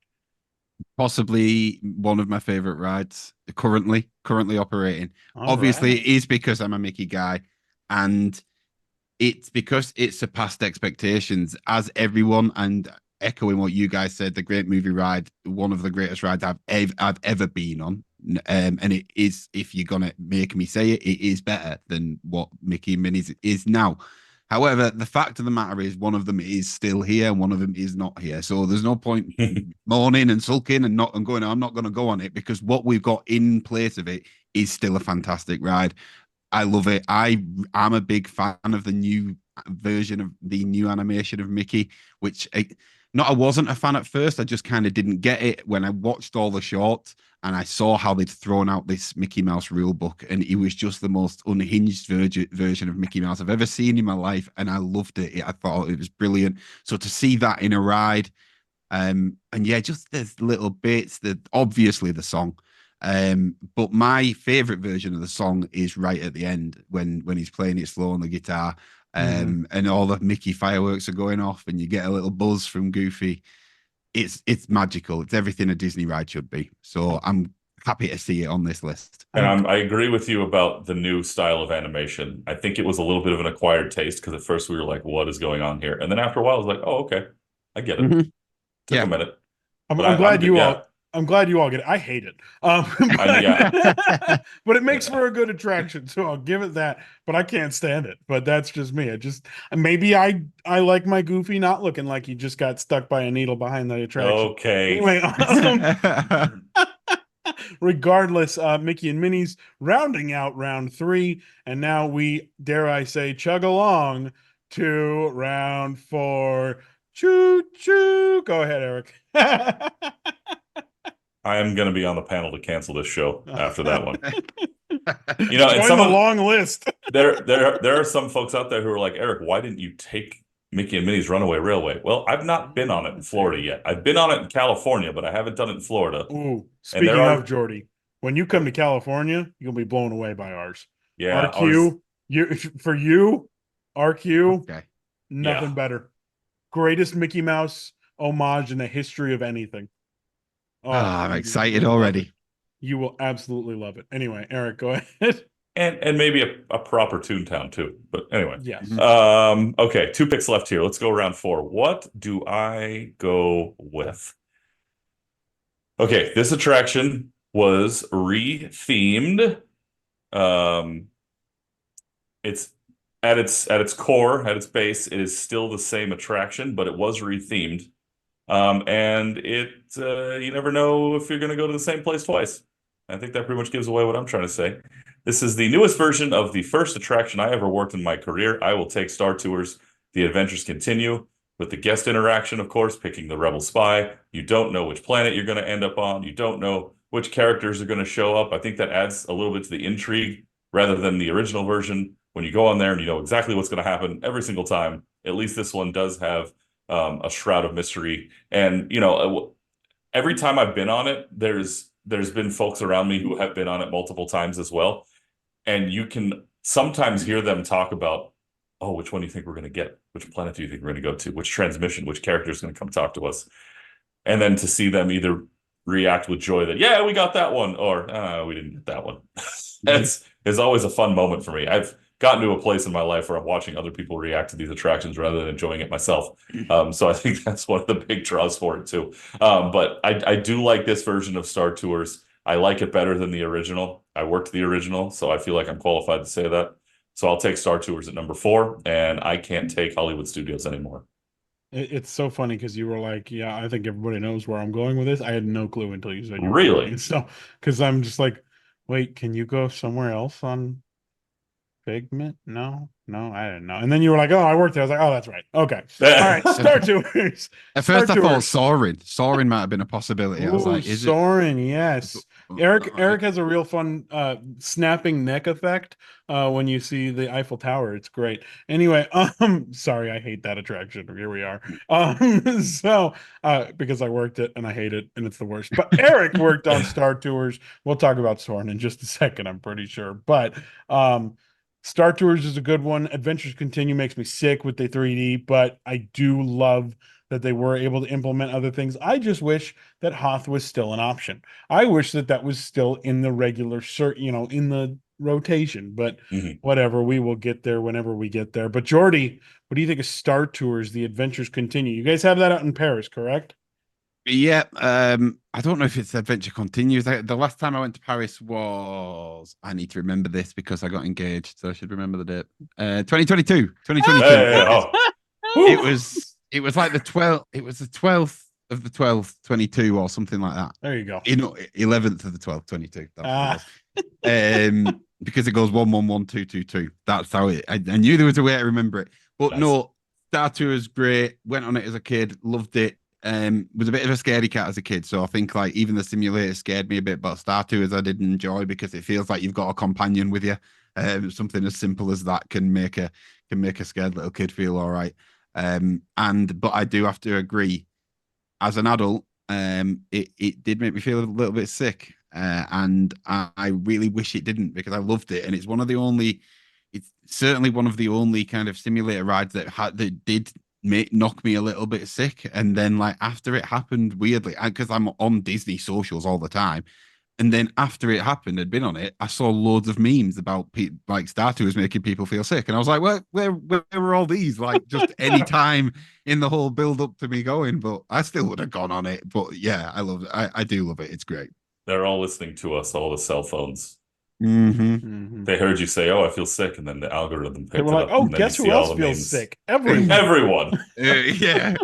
Speaker 4: possibly one of my favorite rides currently operating.
Speaker 2: All
Speaker 4: Obviously,
Speaker 2: right.
Speaker 4: it is because I'm a Mickey guy, and it's because it surpassed expectations, as everyone, and echoing what you guys said, the Great Movie Ride, one of the greatest rides I've ever been on. And it is, if you're gonna make me say it, it is better than what Mickey and Minnie's is now. However, the fact of the matter is, one of them is still here and one of them is not here. So there's no point mourning and sulking and going, I'm not going to go on it, because what we've got in place of it is still a fantastic ride. I love it. I'm a big fan of the new version of the new animation of Mickey, which Not I wasn't a fan at first. I just kind of didn't get it when I watched all the shorts and I saw how they'd thrown out this Mickey Mouse rule book, and it was just the most unhinged version of Mickey Mouse I've ever seen in my life, and I loved it. I thought it was brilliant. So to see that in a ride, and yeah, just there's little bits that obviously the song. But my favorite version of the song is right at the end when he's playing it slow on the guitar. And all the Mickey fireworks are going off, and you get a little buzz from Goofy. It's magical. It's everything a Disney ride should be. So I'm happy to see it on this list.
Speaker 3: And I agree with you about the new style of animation. I think it was a little bit of an acquired taste because at first we were like, "What is going on here?" And then after a while, I was like, "Oh, okay, I get it."
Speaker 4: Mm-hmm.
Speaker 3: Took a minute.
Speaker 2: I'm glad you all. I'm glad you all get it. I hate it. But it makes for a good attraction, so I'll give it that. But I can't stand it. But that's just me. Maybe I like my Goofy not looking like he just got stuck by a needle behind the attraction.
Speaker 3: Okay.
Speaker 2: Anyway, regardless, Mickey and Minnie's rounding out round 3, and now we, dare I say, chug along to round 4. Choo choo. Go ahead, Eric.
Speaker 3: I am going to be on the panel to cancel this show after that one.
Speaker 2: You know, it's a long list.
Speaker 3: there are some folks out there who are like, Eric, why didn't you take Mickey and Minnie's Runaway Railway? Well, I've not been on it in Florida yet. I've been on it in California, but I haven't done it in Florida.
Speaker 2: Ooh, speaking of Jordy, when you come to California, you'll be blown away by ours.
Speaker 3: Yeah,
Speaker 2: RQ, RQ,
Speaker 4: Okay.
Speaker 2: Nothing better. Greatest Mickey Mouse homage in the history of anything.
Speaker 4: Oh, I'm excited already.
Speaker 2: You will absolutely love it. Anyway, Eric, go ahead.
Speaker 3: And maybe a proper Toontown too. But anyway.
Speaker 2: Yes.
Speaker 3: Okay, 2 picks left here. Let's go round 4. What do I go with? Okay, this attraction was re-themed. It's at its core, at its base, it is still the same attraction, but it was re-themed. And you never know if you're going to go to the same place twice. I think that pretty much gives away what I'm trying to say. This is the newest version of the first attraction I ever worked in my career. I will take Star Tours. The adventures continue with the guest interaction, of course, picking the Rebel Spy. You don't know which planet you're going to end up on. You don't know which characters are going to show up. I think that adds a little bit to the intrigue rather than the original version. When you go on there and you know exactly what's going to happen every single time, at least this one does have a shroud of mystery. And, you know, every time I've been on it, there's been folks around me who have been on it multiple times as well. And you can sometimes hear them talk about, oh, which one do you think we're going to get? Which planet do you think we're going to go to? Which transmission? Which character is going to come talk to us? And then to see them either react with joy that, yeah, we got that one, or we didn't get that one. It's always a fun moment for me. I've gotten to a place in my life where I'm watching other people react to these attractions rather than enjoying it myself. So I think that's one of the big draws for it too. But I do like this version of Star Tours. I like it better than the original. I worked the original, so I feel like I'm qualified to say that. So I'll take Star Tours at number 4, and I can't take Hollywood Studios anymore.
Speaker 2: It's so funny because you were like, yeah, I think everybody knows where I'm going with this. I had no clue until you said you
Speaker 3: really.
Speaker 2: So because I'm just like, wait, can you go somewhere else on Figment? No, I didn't know. And then you were like, oh, I worked there. I was like, oh, that's right. Okay. All right. Star Tours.
Speaker 4: At first I thought Soarin'. Soarin' might have been a possibility. I was like, is
Speaker 2: Soarin', yes. Eric has a real fun snapping neck effect when you see the Eiffel Tower. It's great. Anyway, sorry, I hate that attraction. Here we are. Because I worked it and I hate it and it's the worst. But Eric worked on Star Tours. We'll talk about Soarin' in just a second, I'm pretty sure. But Star Tours is a good one. Adventures Continue makes me sick with the 3D, but I do love that they were able to implement other things. I just wish that Hoth was still an option. I wish that was still in the regular, in the rotation, but whatever, we will get there whenever we get there. But Jordy, what do you think of Star Tours, The Adventures Continue? You guys have that out in Paris, correct?
Speaker 4: Yeah, I don't know if it's Adventure Continues. The last time I went to Paris was, I need to remember this because I got engaged, so I should remember the date. 2022. It was like the 12th. It was the 12th of the 12th, 22, or something like that.
Speaker 2: There you go.
Speaker 4: 11th of the 12th, 22. Because it goes 1 1 1 2 2 2. That's how it. I knew there was a way to remember it, but nice. No. Star Tours great. Went on it as a kid, loved it. was a bit of a scaredy cat as a kid. So I think like even the simulator scared me a bit, but Star Tours I did enjoy because it feels like you've got a companion with you. Something as simple as that can make a scared little kid feel all right. But I do have to agree, as an adult, it did make me feel a little bit sick. And I really wish it didn't because I loved it. And it's certainly one of the only kind of simulator rides that did knock me a little bit sick. And then like after it happened, weirdly, because I'm on Disney socials all the time, and then after it happened, I'd been on it, I saw loads of memes about like Star Tours making people feel sick, and I was like, where were all these? Like just any time in the whole build up to me going, but I still would have gone on it. But yeah, I love it. I do love it. It's great.
Speaker 3: They're all listening to us, all the cell phones.
Speaker 4: Mm-hmm.
Speaker 3: They heard you say, "Oh, I feel sick," and then the algorithm picked
Speaker 2: They were
Speaker 3: it
Speaker 2: like,
Speaker 3: up.
Speaker 2: "Oh,
Speaker 3: and then
Speaker 2: guess
Speaker 3: you
Speaker 2: who
Speaker 3: see all
Speaker 2: else
Speaker 3: the
Speaker 2: feels
Speaker 3: memes.
Speaker 2: sick? Everyone."
Speaker 3: Everyone.
Speaker 4: Yeah.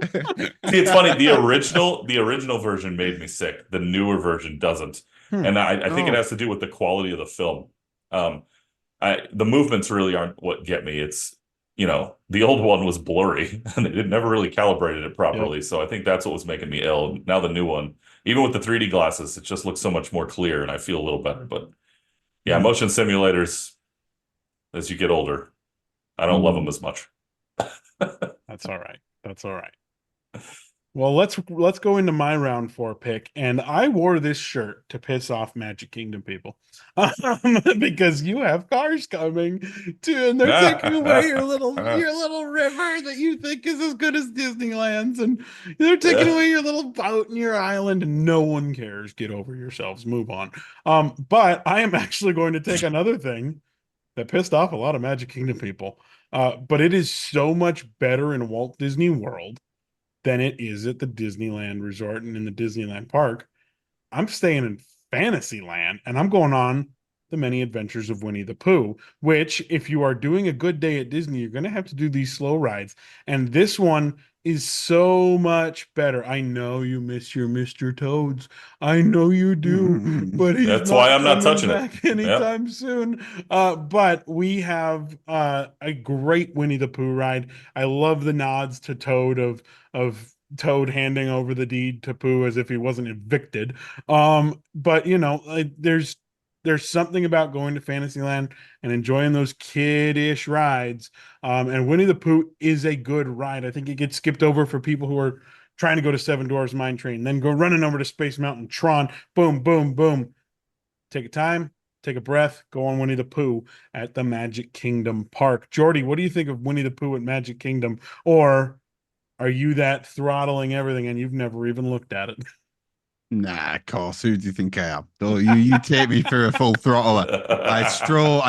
Speaker 3: See, it's funny. The original version made me sick. The newer version doesn't, and I think it has to do with the quality of the film. The movements really aren't what get me. It's the old one was blurry and they never really calibrated it properly.
Speaker 2: Yep.
Speaker 3: So I think that's what was making me ill. Now the new one, even with the 3D glasses, it just looks so much more clear, and I feel a little better. But yeah, motion simulators, as you get older, I don't love them as much.
Speaker 2: That's all right. That's all right. Well, let's go into my round 4 pick, and I wore this shirt to piss off Magic Kingdom people, because you have cars coming too, and they're taking away your little river that you think is as good as Disneyland's, and they're taking away your little boat and your island, and no one cares. Get over yourselves. Move on. But I am actually going to take another thing that pissed off a lot of Magic Kingdom people, but it is so much better in Walt Disney World than it is at the Disneyland Resort and in the Disneyland Park. I'm staying in Fantasyland, and I'm going on the Many Adventures of Winnie the Pooh, which, if you are doing a good day at Disney, you're going to have to do these slow rides. And this one is so much better. I know you miss your Mr. Toads. I know you do, but
Speaker 3: That's why I'm not touching
Speaker 2: back
Speaker 3: it
Speaker 2: anytime soon. But we have a great Winnie the Pooh ride. I love the nods to Toad of Toad handing over the deed to Pooh as if he wasn't evicted. But there's something about going to Fantasyland and enjoying those kiddish rides. And Winnie the Pooh is a good ride. I think it gets skipped over for people who are trying to go to Seven Dwarfs Mine Train, then go running over to Space Mountain, Tron, boom, boom, boom. Take a time, take a breath, go on Winnie the Pooh at the Magic Kingdom Park. Jordy, what do you think of Winnie the Pooh at Magic Kingdom? Or are you that throttling everything and you've never even looked at it?
Speaker 4: Nah, of course. Who do you think I am? Oh, you take me through a full throttle. I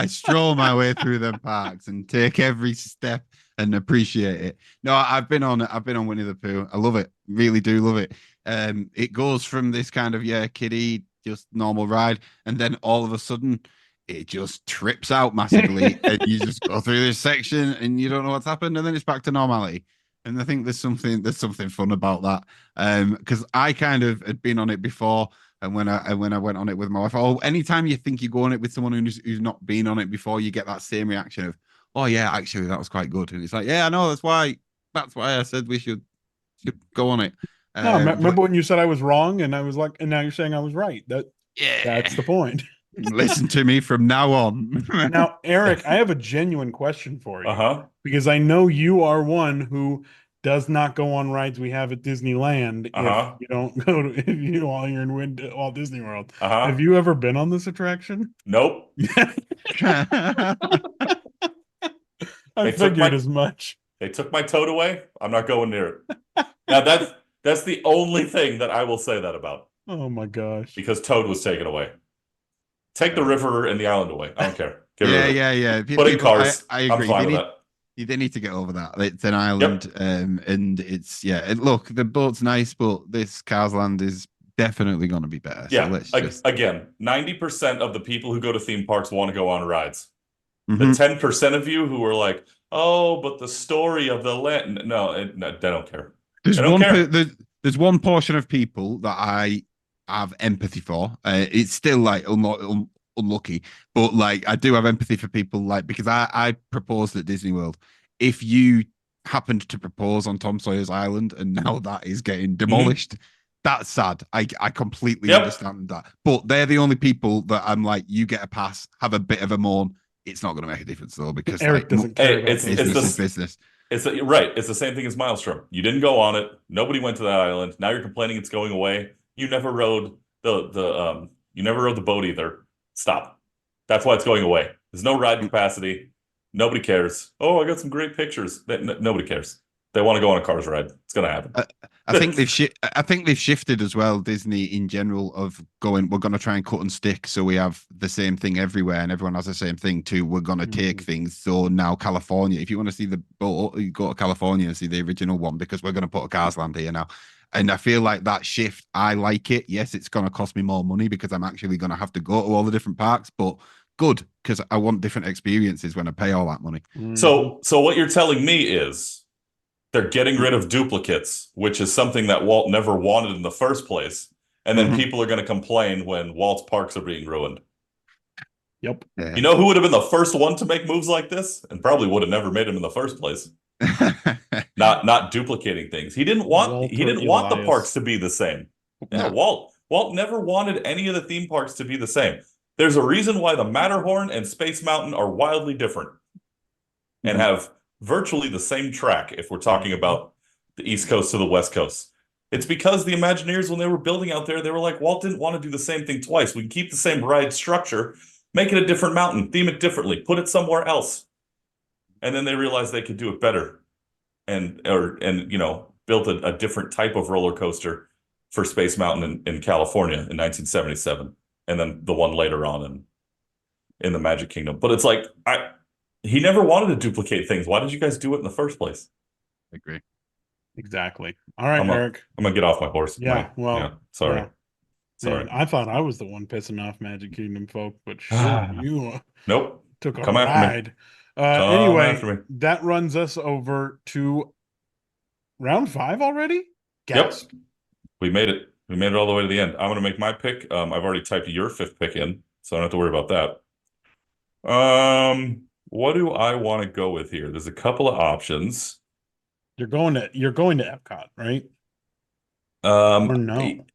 Speaker 4: stroll my way through them parks and take every step and appreciate it. No, I've been on Winnie the Pooh. I love it. Really do love it. It goes from this kind of kiddie, just normal ride, and then all of a sudden it just trips out massively, and you just go through this section and you don't know what's happened, and then it's back to normality. And I think there's something fun about that. Because I kind of had been on it before, and when I went on it with my wife, anytime you think you go on it with someone who's not been on it before, you get that same reaction of, oh yeah, actually that was quite good. And it's like, yeah, I know, that's why I said we should go on it.
Speaker 2: No, remember when you said I was wrong, and I was like, and now you're saying I was right. That's the point.
Speaker 4: Listen to me from now on.
Speaker 2: Now, Eric, I have a genuine question for you. Because I know you are one who does not go on rides we have at Disneyland if you don't go to while you're in Walt Disney World. Have you ever been on this attraction?
Speaker 3: Nope.
Speaker 2: I figured as much.
Speaker 3: They took my toad away. I'm not going near it. Now that's the only thing that I will say that about.
Speaker 2: Oh my gosh.
Speaker 3: Because Toad was taken away. Take the river and the island away. I don't care.
Speaker 4: Yeah.
Speaker 3: Put in cars.
Speaker 4: I agree.
Speaker 3: I'm fine with that.
Speaker 4: They need to get over that. It's an island, and it's look, the boat's nice, but this Cars Land is definitely going to be better.
Speaker 3: Yeah.
Speaker 4: So
Speaker 3: again, 90% of the people who go to theme parks want to go on rides.
Speaker 4: Mm-hmm.
Speaker 3: The 10% of you who are like, oh, but the story of the land. No, they don't care.
Speaker 4: There's one portion of people that I have empathy for. It's still like unlucky, but like I do have empathy for people, like, because I proposed at Disney World, if you happened to propose on Tom Sawyer's Island, and now that is getting demolished. That's sad. I completely understand that. But they're the only people that I'm like, you get a pass, have a bit of a moan. It's not going to make a difference though, because
Speaker 2: Eric doesn't care about
Speaker 4: business is business.
Speaker 3: Right. It's the same thing as Maelstrom. You didn't go on it. Nobody went to that island. Now you're complaining it's going away. You never rode the boat either. Stop. That's why it's going away. There's no ride capacity. Nobody cares. Oh, I got some great pictures. Nobody cares. They want to go on a Cars ride. It's going to happen.
Speaker 4: I think they've shifted as well, Disney in general, of going, we're going to try and cut and stick so we have the same thing everywhere and everyone has the same thing too. We're going to take things. So now California, if you want to see the boat, you go to California and see the original one, because we're going to put a Cars land here now. And I feel like that shift, I like it. Yes, it's going to cost me more money because I'm actually going to have to go to all the different parks, but good, because I want different experiences when I pay all that money.
Speaker 3: So what you're telling me is they're getting rid of duplicates, which is something that Walt never wanted in the first place. And then people are going to complain when Walt's parks are being ruined.
Speaker 2: Yep.
Speaker 4: Yeah.
Speaker 3: You know who would have been the first one to make moves like this? And probably would have never made them in the first place. Not duplicating things. He didn't want the parks to be the same. Yeah, no. Walt never wanted any of the theme parks to be the same. There's a reason why the Matterhorn and Space Mountain are wildly different and have virtually the same track if we're talking about the East Coast to the West Coast. It's because the Imagineers, when they were building out there, they were like, Walt didn't want to do the same thing twice. We can keep the same ride structure, make it a different mountain, theme it differently, put it somewhere else. And then they realized they could do it better and built a different type of roller coaster for Space Mountain in California in 1977. And then the one later on in the Magic Kingdom. But it's like, he never wanted to duplicate things. Why did you guys do it in the first place?
Speaker 4: I agree.
Speaker 2: Exactly. All right, Eric.
Speaker 3: I'm going to get off my horse.
Speaker 2: Yeah,
Speaker 3: Sorry.
Speaker 2: Yeah. Sorry. Man, I thought I was the one pissing off Magic Kingdom folk, but you
Speaker 3: nope.
Speaker 2: took a
Speaker 3: Come
Speaker 2: ride. Anyway, that runs us over to round 5 already? Gasp.
Speaker 3: Yep. We made it. We made it all the way to the end. I'm going to make my pick. I've already typed your 5th pick in, so I don't have to worry about that. What do I want to go with here? There's a couple of options.
Speaker 2: You're going to Epcot, right? Or no?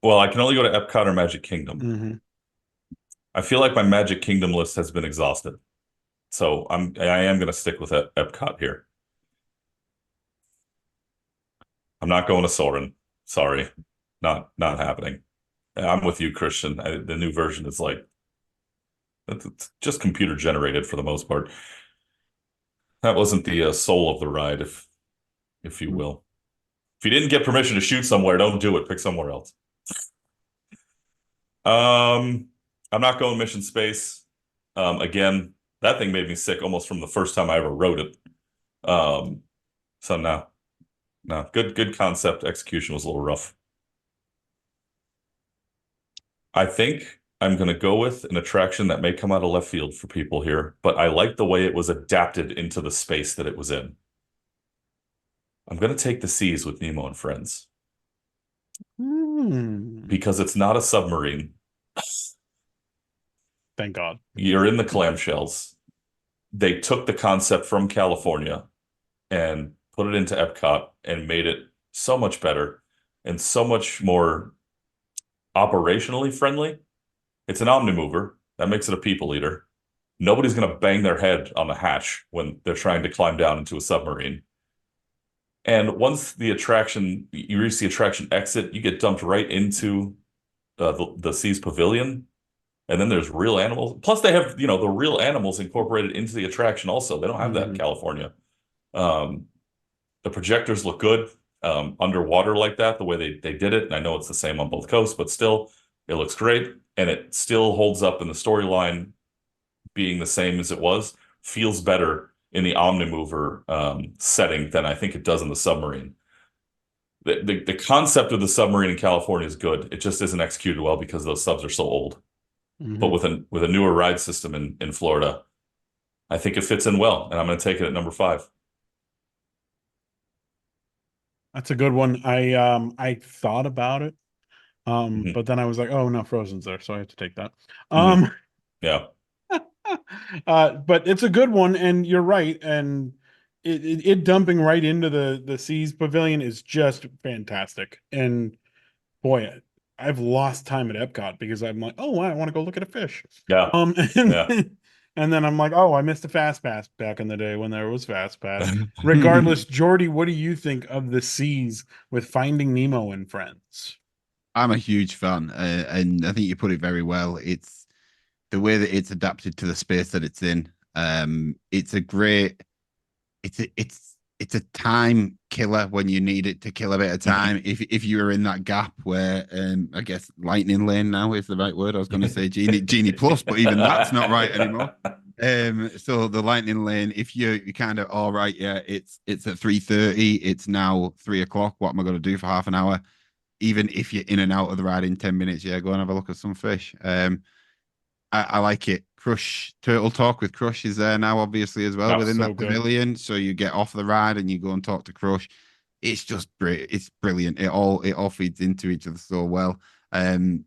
Speaker 3: Well, I can only go to Epcot or Magic Kingdom. I feel like my Magic Kingdom list has been exhausted, so I am going to stick with Epcot here. I'm not going to Soarin'. Sorry, not happening. I'm with you, Christian. The new version is like, it's just computer generated for the most part. That wasn't the soul of the ride, if you will. If you didn't get permission to shoot somewhere, don't do it. Pick somewhere else. I'm not going Mission Space. Again, that thing made me sick almost from the first time I ever rode it. So no. Good concept. Execution was a little rough. I think I'm going to go with an attraction that may come out of left field for people here, but I like the way it was adapted into the space that it was in. I'm going to take the Seas with Nemo and Friends. Because it's not a submarine.
Speaker 2: Thank God.
Speaker 3: You're in the clamshells. They took the concept from California and put it into Epcot and made it so much better and so much more operationally friendly. It's an Omnimover. That makes it a people eater. Nobody's going to bang their head on the hatch when they're trying to climb down into a submarine. And once you reach the attraction exit, you get dumped right into the Seas Pavilion. And then there's real animals. Plus they have, the real animals incorporated into the attraction also. They don't have that in California. The projectors look good underwater like that, the way they did it. And I know it's the same on both coasts, but still, it looks great. And it still holds up in the storyline being the same as it was. Feels better in the Omnimover setting than I think it does in the submarine. The concept of the submarine in California is good. It just isn't executed well because those subs are so old. But with a newer ride system in Florida, I think it fits in well. And I'm going to take it at number 5.
Speaker 2: That's a good one. I thought about it. But then I was like, oh no, Frozen's there, so I have to take that.
Speaker 3: Yeah.
Speaker 2: But it's a good one, and you're right. And it dumping right into the Seas Pavilion is just fantastic. And boy, I've lost time at Epcot because I'm like, oh, I want to go look at a fish.
Speaker 3: Yeah.
Speaker 2: And,
Speaker 3: Yeah.
Speaker 2: and then I'm like, oh, I missed a Fast Pass back in the day when there was Fast Pass. Regardless, Jordy, what do you think of the Seas with Finding Nemo and Friends?
Speaker 4: I'm a huge fan, and I think you put it very well. It's the way that it's adapted to the space that it's in. It's a great. It's a time killer when you need it to kill a bit of time. If you were in that gap where, I guess Lightning Lane now is the right word. I was going to say Genie Plus, but even that's not right anymore. So the Lightning Lane, if you're kind of all right, yeah, it's at 3:30. It's now 3:00. What am I going to do for half an hour? Even if you're in and out of the ride in 10 minutes, yeah, go and have a look at some fish. I like it. Crush Turtle Talk with Crush is there now, obviously, as well within that pavilion. So you get off the ride and you go and talk to Crush. It's just great. It's brilliant. It all feeds into each other so well. And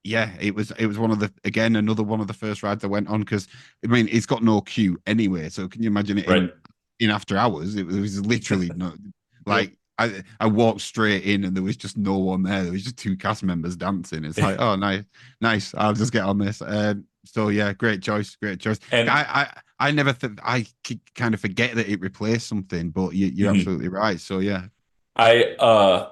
Speaker 4: yeah, it was one of another one of the first rides I went on because I mean it's got no queue anyway. So can you imagine it in after hours? It was literally no like. I walked straight in and there was just no one there. There was just two cast members dancing. It's like, oh, nice. I'll just get on this. So yeah, great choice. And I never I kind of forget that it replaced something, but you're absolutely right. So yeah,
Speaker 3: I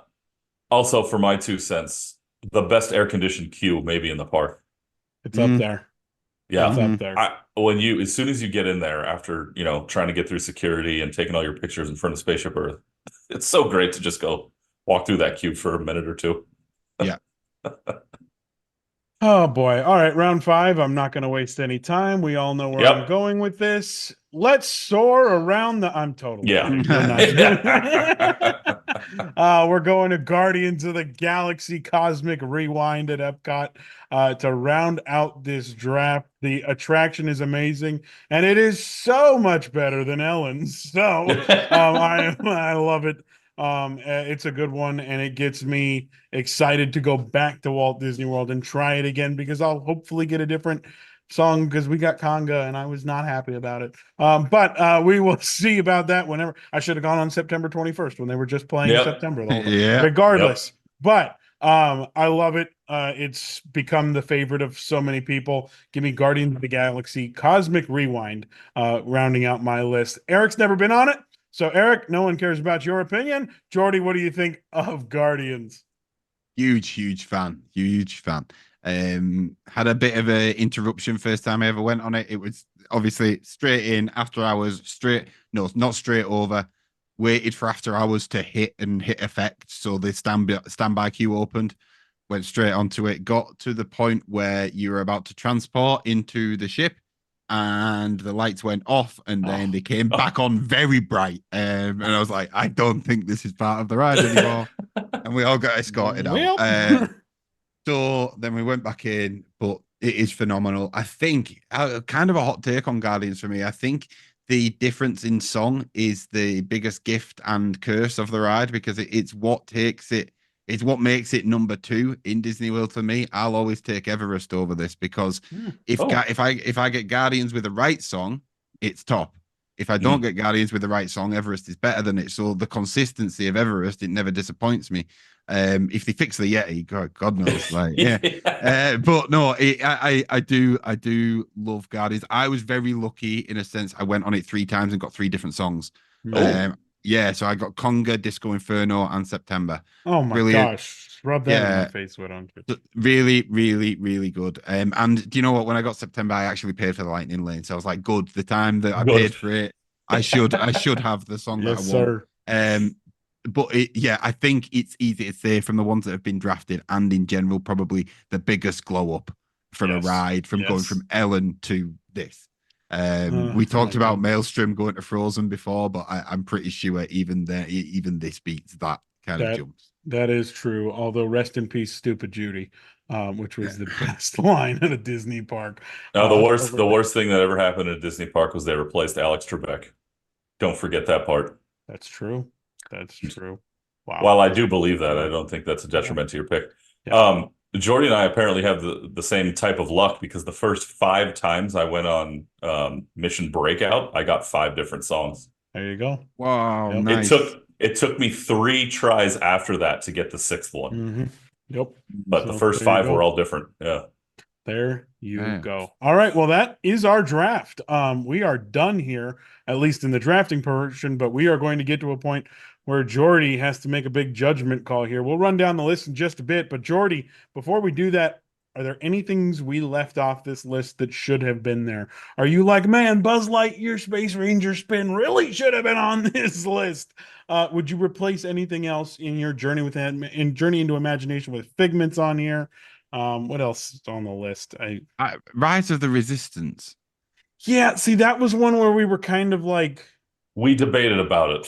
Speaker 3: also for my 2 cents, the best air conditioned queue maybe in the park.
Speaker 2: It's up there.
Speaker 3: Yeah,
Speaker 2: it's up there.
Speaker 3: As soon as you get in there after trying to get through security and taking all your pictures in front of Spaceship Earth. It's so great to just go walk through that queue for a minute or two.
Speaker 4: Yeah.
Speaker 2: Oh boy. All right, round 5. I'm not going to waste any time. We all know where I'm going with this. Let's soar around I'm totally we're going to Guardians of the Galaxy Cosmic Rewind at Epcot to round out this draft. The attraction is amazing, and it is so much better than Ellen's. So I love it. It's a good one, and it gets me excited to go back to Walt Disney World and try it again because I'll hopefully get a different song because we got conga and I was not happy about it. But we will see about that whenever. I should have gone on September 21st when they were just playing in September. Regardless. But I love it. It's become the favorite of so many people. Give me Guardians of the Galaxy Cosmic Rewind rounding out my list. Eric's never been on it. So Eric, no one cares about your opinion. Jordy, what do you think of Guardians?
Speaker 4: Huge fan. Had a bit of an interruption first time I ever went on it. It was obviously straight in after hours, not straight over. Waited for after hours to hit effect. So the standby queue opened, went straight onto it, got to the point where you were about to transport into the ship and the lights went off and then they came back on very bright. And I was like, I don't think this is part of the ride anymore. And we all got escorted out. So then we went back in, but it is phenomenal. I think kind of a hot take on Guardians for me. I think the difference in song is the biggest gift and curse of the ride because it's what makes it number 2 in Disney World for me. I'll always take Everest over this because if I get Guardians with the right song, it's top. If I don't get Guardians with the right song, Everest is better than it. So the consistency of Everest, it never disappoints me. If they fix the Yeti, God knows, but no, I do love Guardians. I was very lucky in a sense. I went on it 3 times and got 3 different songs. So I got Conga, Disco Inferno, and September.
Speaker 2: Oh my gosh, rub that in my face, why don't you?
Speaker 4: Really good. And do you know what? When I got September, I actually paid for the Lightning Lane, so I was like, good. The time that I paid for it, I should have the song that I want.
Speaker 2: Sir.
Speaker 4: But I think it's easy to say from the ones that have been drafted and in general, probably the biggest glow up from a ride from going from Ellen to this. We talked about Maelstrom going to Frozen before, but I'm pretty sure even this beats that kind of jumps.
Speaker 2: That is true. Although rest in peace, Stupid Judy, which was the best line at a Disney park.
Speaker 3: No, the worst thing that ever happened at a Disney park was they replaced Alex Trebek. Don't forget that part.
Speaker 2: That's true. Wow.
Speaker 3: While I do believe that, I don't think that's a detriment to your pick. Jordy and I apparently have the same type of luck because the first 5 times I went on Mission Breakout, I got 5 different songs.
Speaker 2: There you go.
Speaker 4: Wow,
Speaker 2: Yep.
Speaker 4: nice.
Speaker 3: It took me 3 tries after that to get the 6th one.
Speaker 2: Mm-hmm. Yep.
Speaker 3: But the first 5 were all different. Yeah.
Speaker 2: There you
Speaker 4: Yeah.
Speaker 2: go. All right. Well, that is our draft. We are done here, at least in the drafting portion, but we are going to get to a point where Jordy has to make a big judgment call here. We'll run down the list in just a bit, but Jordy, before we do that, are there any things we left off this list that should have been there? Are you like, man, Buzz Lightyear Space Ranger spin really should have been on this list? Would you replace anything else in your journey Journey into Imagination with Figments on here? What else is on the list?
Speaker 4: Rise of the Resistance.
Speaker 2: Yeah, see, that was one where we were kind of like,
Speaker 3: We debated about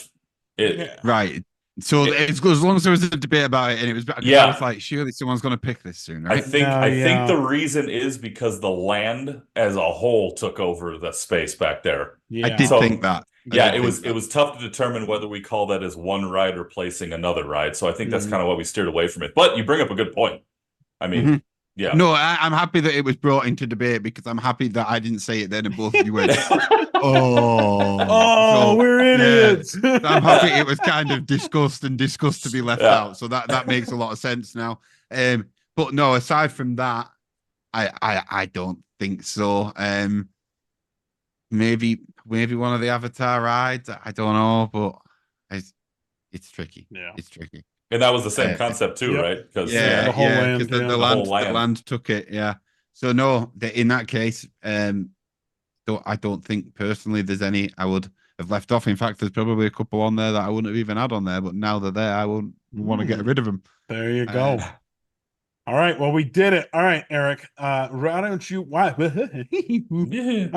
Speaker 3: it.
Speaker 4: Right. So it's as long as there was a debate about it, and it was I was like, surely someone's going to pick this soon, right?
Speaker 3: I think the reason is because the land as a whole took over the space back there.
Speaker 2: Yeah.
Speaker 4: I did think that.
Speaker 3: It was tough to determine whether we call that as one ride replacing another ride. So I think that's kind of why we steered away from it. But you bring up a good point. I mean, yeah.
Speaker 4: No, I'm happy that it was brought into debate because I'm happy that I didn't say it then and both of you went, oh,
Speaker 2: we're idiots.
Speaker 4: Yeah. I'm happy it was kind of discussed to be left out. So that makes a lot of sense now. But no, aside from that, I don't think so. Maybe one of the Avatar rides. I don't know, but it's tricky.
Speaker 2: Yeah,
Speaker 4: it's tricky.
Speaker 3: And that was the same concept too, right? Because
Speaker 2: the whole land,
Speaker 4: the land took it. Yeah. So no, in that case, I don't think personally there's any I would have left off. In fact, there's probably a couple on there that I wouldn't have even had on there, but now they're there, I won't want to get rid of them.
Speaker 2: There you go. All right. Well, we did it. All right, Eric. Why don't you? I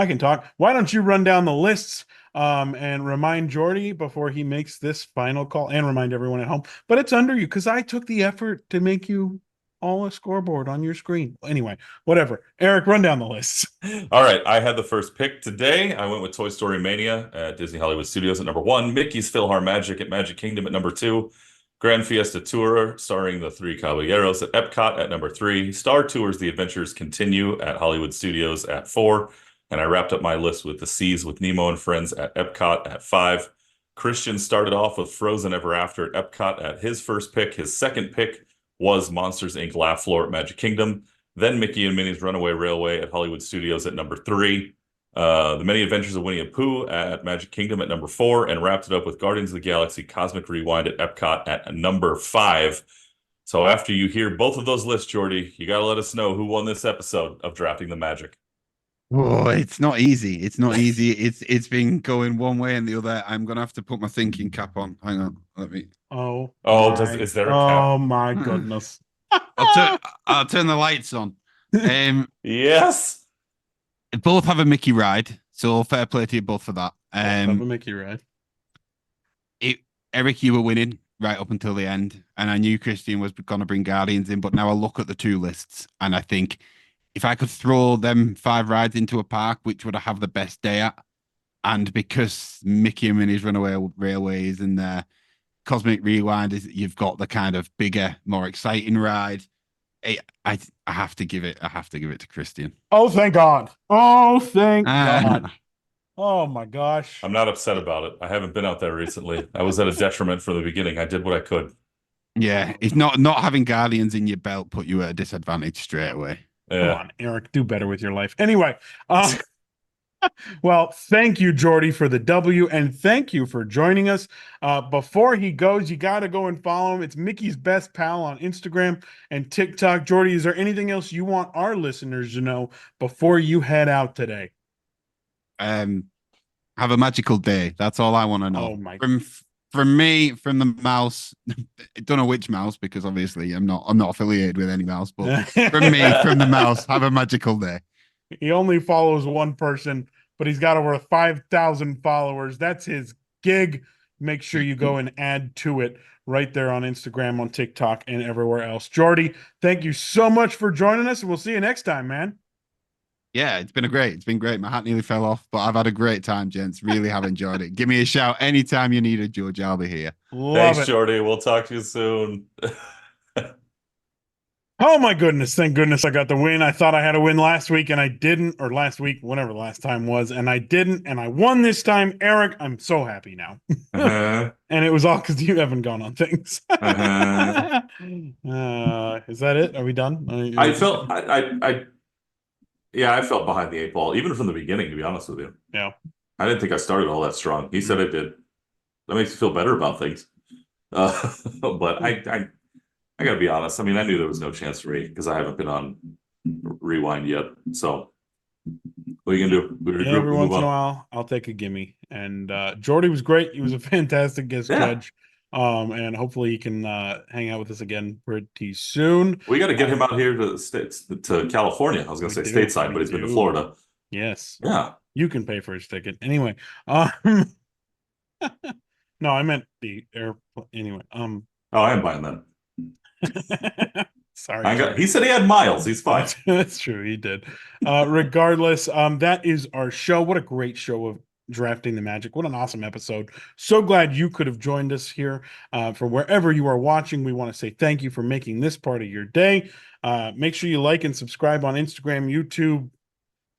Speaker 2: can talk. Why don't you run down the lists and remind Jordy before he makes this final call, and remind everyone at home. But it's under you because I took the effort to make you all a scoreboard on your screen. Anyway, whatever. Eric, run down the lists.
Speaker 3: All right. I had the first pick today. I went with Toy Story Mania at Disney Hollywood Studios at number 1, Mickey's PhilharMagic at Magic Kingdom at number 2, Grand Fiesta Tour starring the Three Caballeros at Epcot at number 3, Star Tours The Adventures Continue at Hollywood Studios at 4, and I wrapped up my list with The Seas with Nemo and Friends at Epcot at 5. Christian started off with Frozen Ever After at Epcot at his first pick. His second pick was Monsters, Inc. Laugh Floor at Magic Kingdom. Then Mickey and Minnie's Runaway Railway at Hollywood Studios at number 3. The Many Adventures of Winnie the Pooh at Magic Kingdom at number 4, and wrapped it up with Guardians of the Galaxy Cosmic Rewind at Epcot at number 5. So after you hear both of those lists, Jordy, you got to let us know who won this episode of Drafting the Magic.
Speaker 4: Oh, it's not easy. It's not easy. It's been going one way and the other. I'm gonna have to put my thinking cap on. Hang on, let me.
Speaker 3: Is there a cap?
Speaker 2: Oh my goodness!
Speaker 4: I'll turn the lights on.
Speaker 3: Yes.
Speaker 4: Both have a Mickey ride, so fair play to you both for that.
Speaker 2: Have a Mickey ride.
Speaker 4: Eric, you were winning right up until the end, and I knew Christian was going to bring Guardians in, but now I look at the two lists, and I think if I could throw them 5 rides into a park, which would I have the best day at? And because Mickey and Minnie's Runaway Railway is in there, Cosmic Rewind you've got the kind of bigger, more exciting ride. I have to give it. I have to give it to Christian.
Speaker 2: Oh, thank God! Oh, thank God! Oh my gosh!
Speaker 3: I'm not upset about it. I haven't been out there recently. I was at a detriment from the beginning. I did what I could.
Speaker 4: Yeah, it's not having Guardians in your belt put you at a disadvantage straight away.
Speaker 3: Yeah.
Speaker 2: Come on, Eric, do better with your life. Anyway, well, thank you, Jordy, for the W, and thank you for joining us. Before he goes, you got to go and follow him. It's Mickey's Best Pal on Instagram and TikTok. Jordy, is there anything else you want our listeners to know before you head out today?
Speaker 4: Have a magical day. That's all I want to know.
Speaker 2: Oh my!
Speaker 4: From me, from the mouse. I don't know which mouse because obviously I'm not affiliated with any mouse. But from me, from the mouse, have a magical day.
Speaker 2: He only follows one person, but he's got over 5,000 followers. That's his gig. Make sure you go and add to it right there on Instagram, on TikTok, and everywhere else. Jordy, thank you so much for joining us, and we'll see you next time, man.
Speaker 4: Yeah, it's been great. My hat nearly fell off, but I've had a great time, gents. Really have enjoyed it. Give me a shout anytime you need a George. I'll be here.
Speaker 3: Thanks, Jordy. We'll talk to you soon.
Speaker 2: Oh my goodness. Thank goodness I got the win. I thought I had a win last week and I didn't, or last week, whatever the last time was, and I didn't, and I won this time. Eric, I'm so happy now.
Speaker 3: Uh-huh.
Speaker 2: And it was all because you haven't gone on things.
Speaker 3: Uh-huh.
Speaker 2: Is that it? Are we done?
Speaker 3: I felt I felt behind the eight ball, even from the beginning, to be honest with you.
Speaker 2: Yeah.
Speaker 3: I didn't think I started all that strong. He said I did. That makes me feel better about things. But I gotta be honest. I mean, I knew there was no chance for me because I haven't been on rewind yet. So what are you gonna do? We regroup,
Speaker 2: Every
Speaker 3: we
Speaker 2: once
Speaker 3: move
Speaker 2: in a
Speaker 3: on.
Speaker 2: while, I'll take a gimme. And Jordy was great. He was a fantastic guest
Speaker 3: Yeah.
Speaker 2: judge. And hopefully he can hang out with us again pretty soon.
Speaker 3: We got to get him out here to the States, to California. I was gonna say stateside, but he's been to Florida.
Speaker 2: Yes.
Speaker 3: Yeah.
Speaker 2: You can pay for his ticket. Anyway. No, I meant the airplane. Anyway.
Speaker 3: Oh, I am buying that.
Speaker 2: Sorry.
Speaker 3: He said he had miles. He's fine.
Speaker 2: That's true. He did. Regardless, that is our show. What a great show of Drafting the Magic. What an awesome episode. So glad you could have joined us here from wherever you are watching. We want to say thank you for making this part of your day. Make sure you like and subscribe on Instagram, YouTube,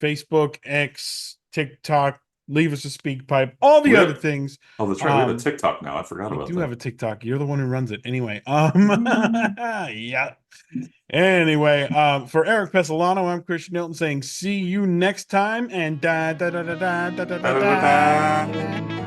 Speaker 2: Facebook, X, TikTok. Leave us a speak pipe. All the other things.
Speaker 3: Oh, that's right. We have a TikTok now. I forgot about that.
Speaker 2: We do have a TikTok. You're the one who runs it. Anyway. Yeah. Anyway, for Eric Pesolano, I'm Christian Hilton saying see you next time and da da da da da da da da da.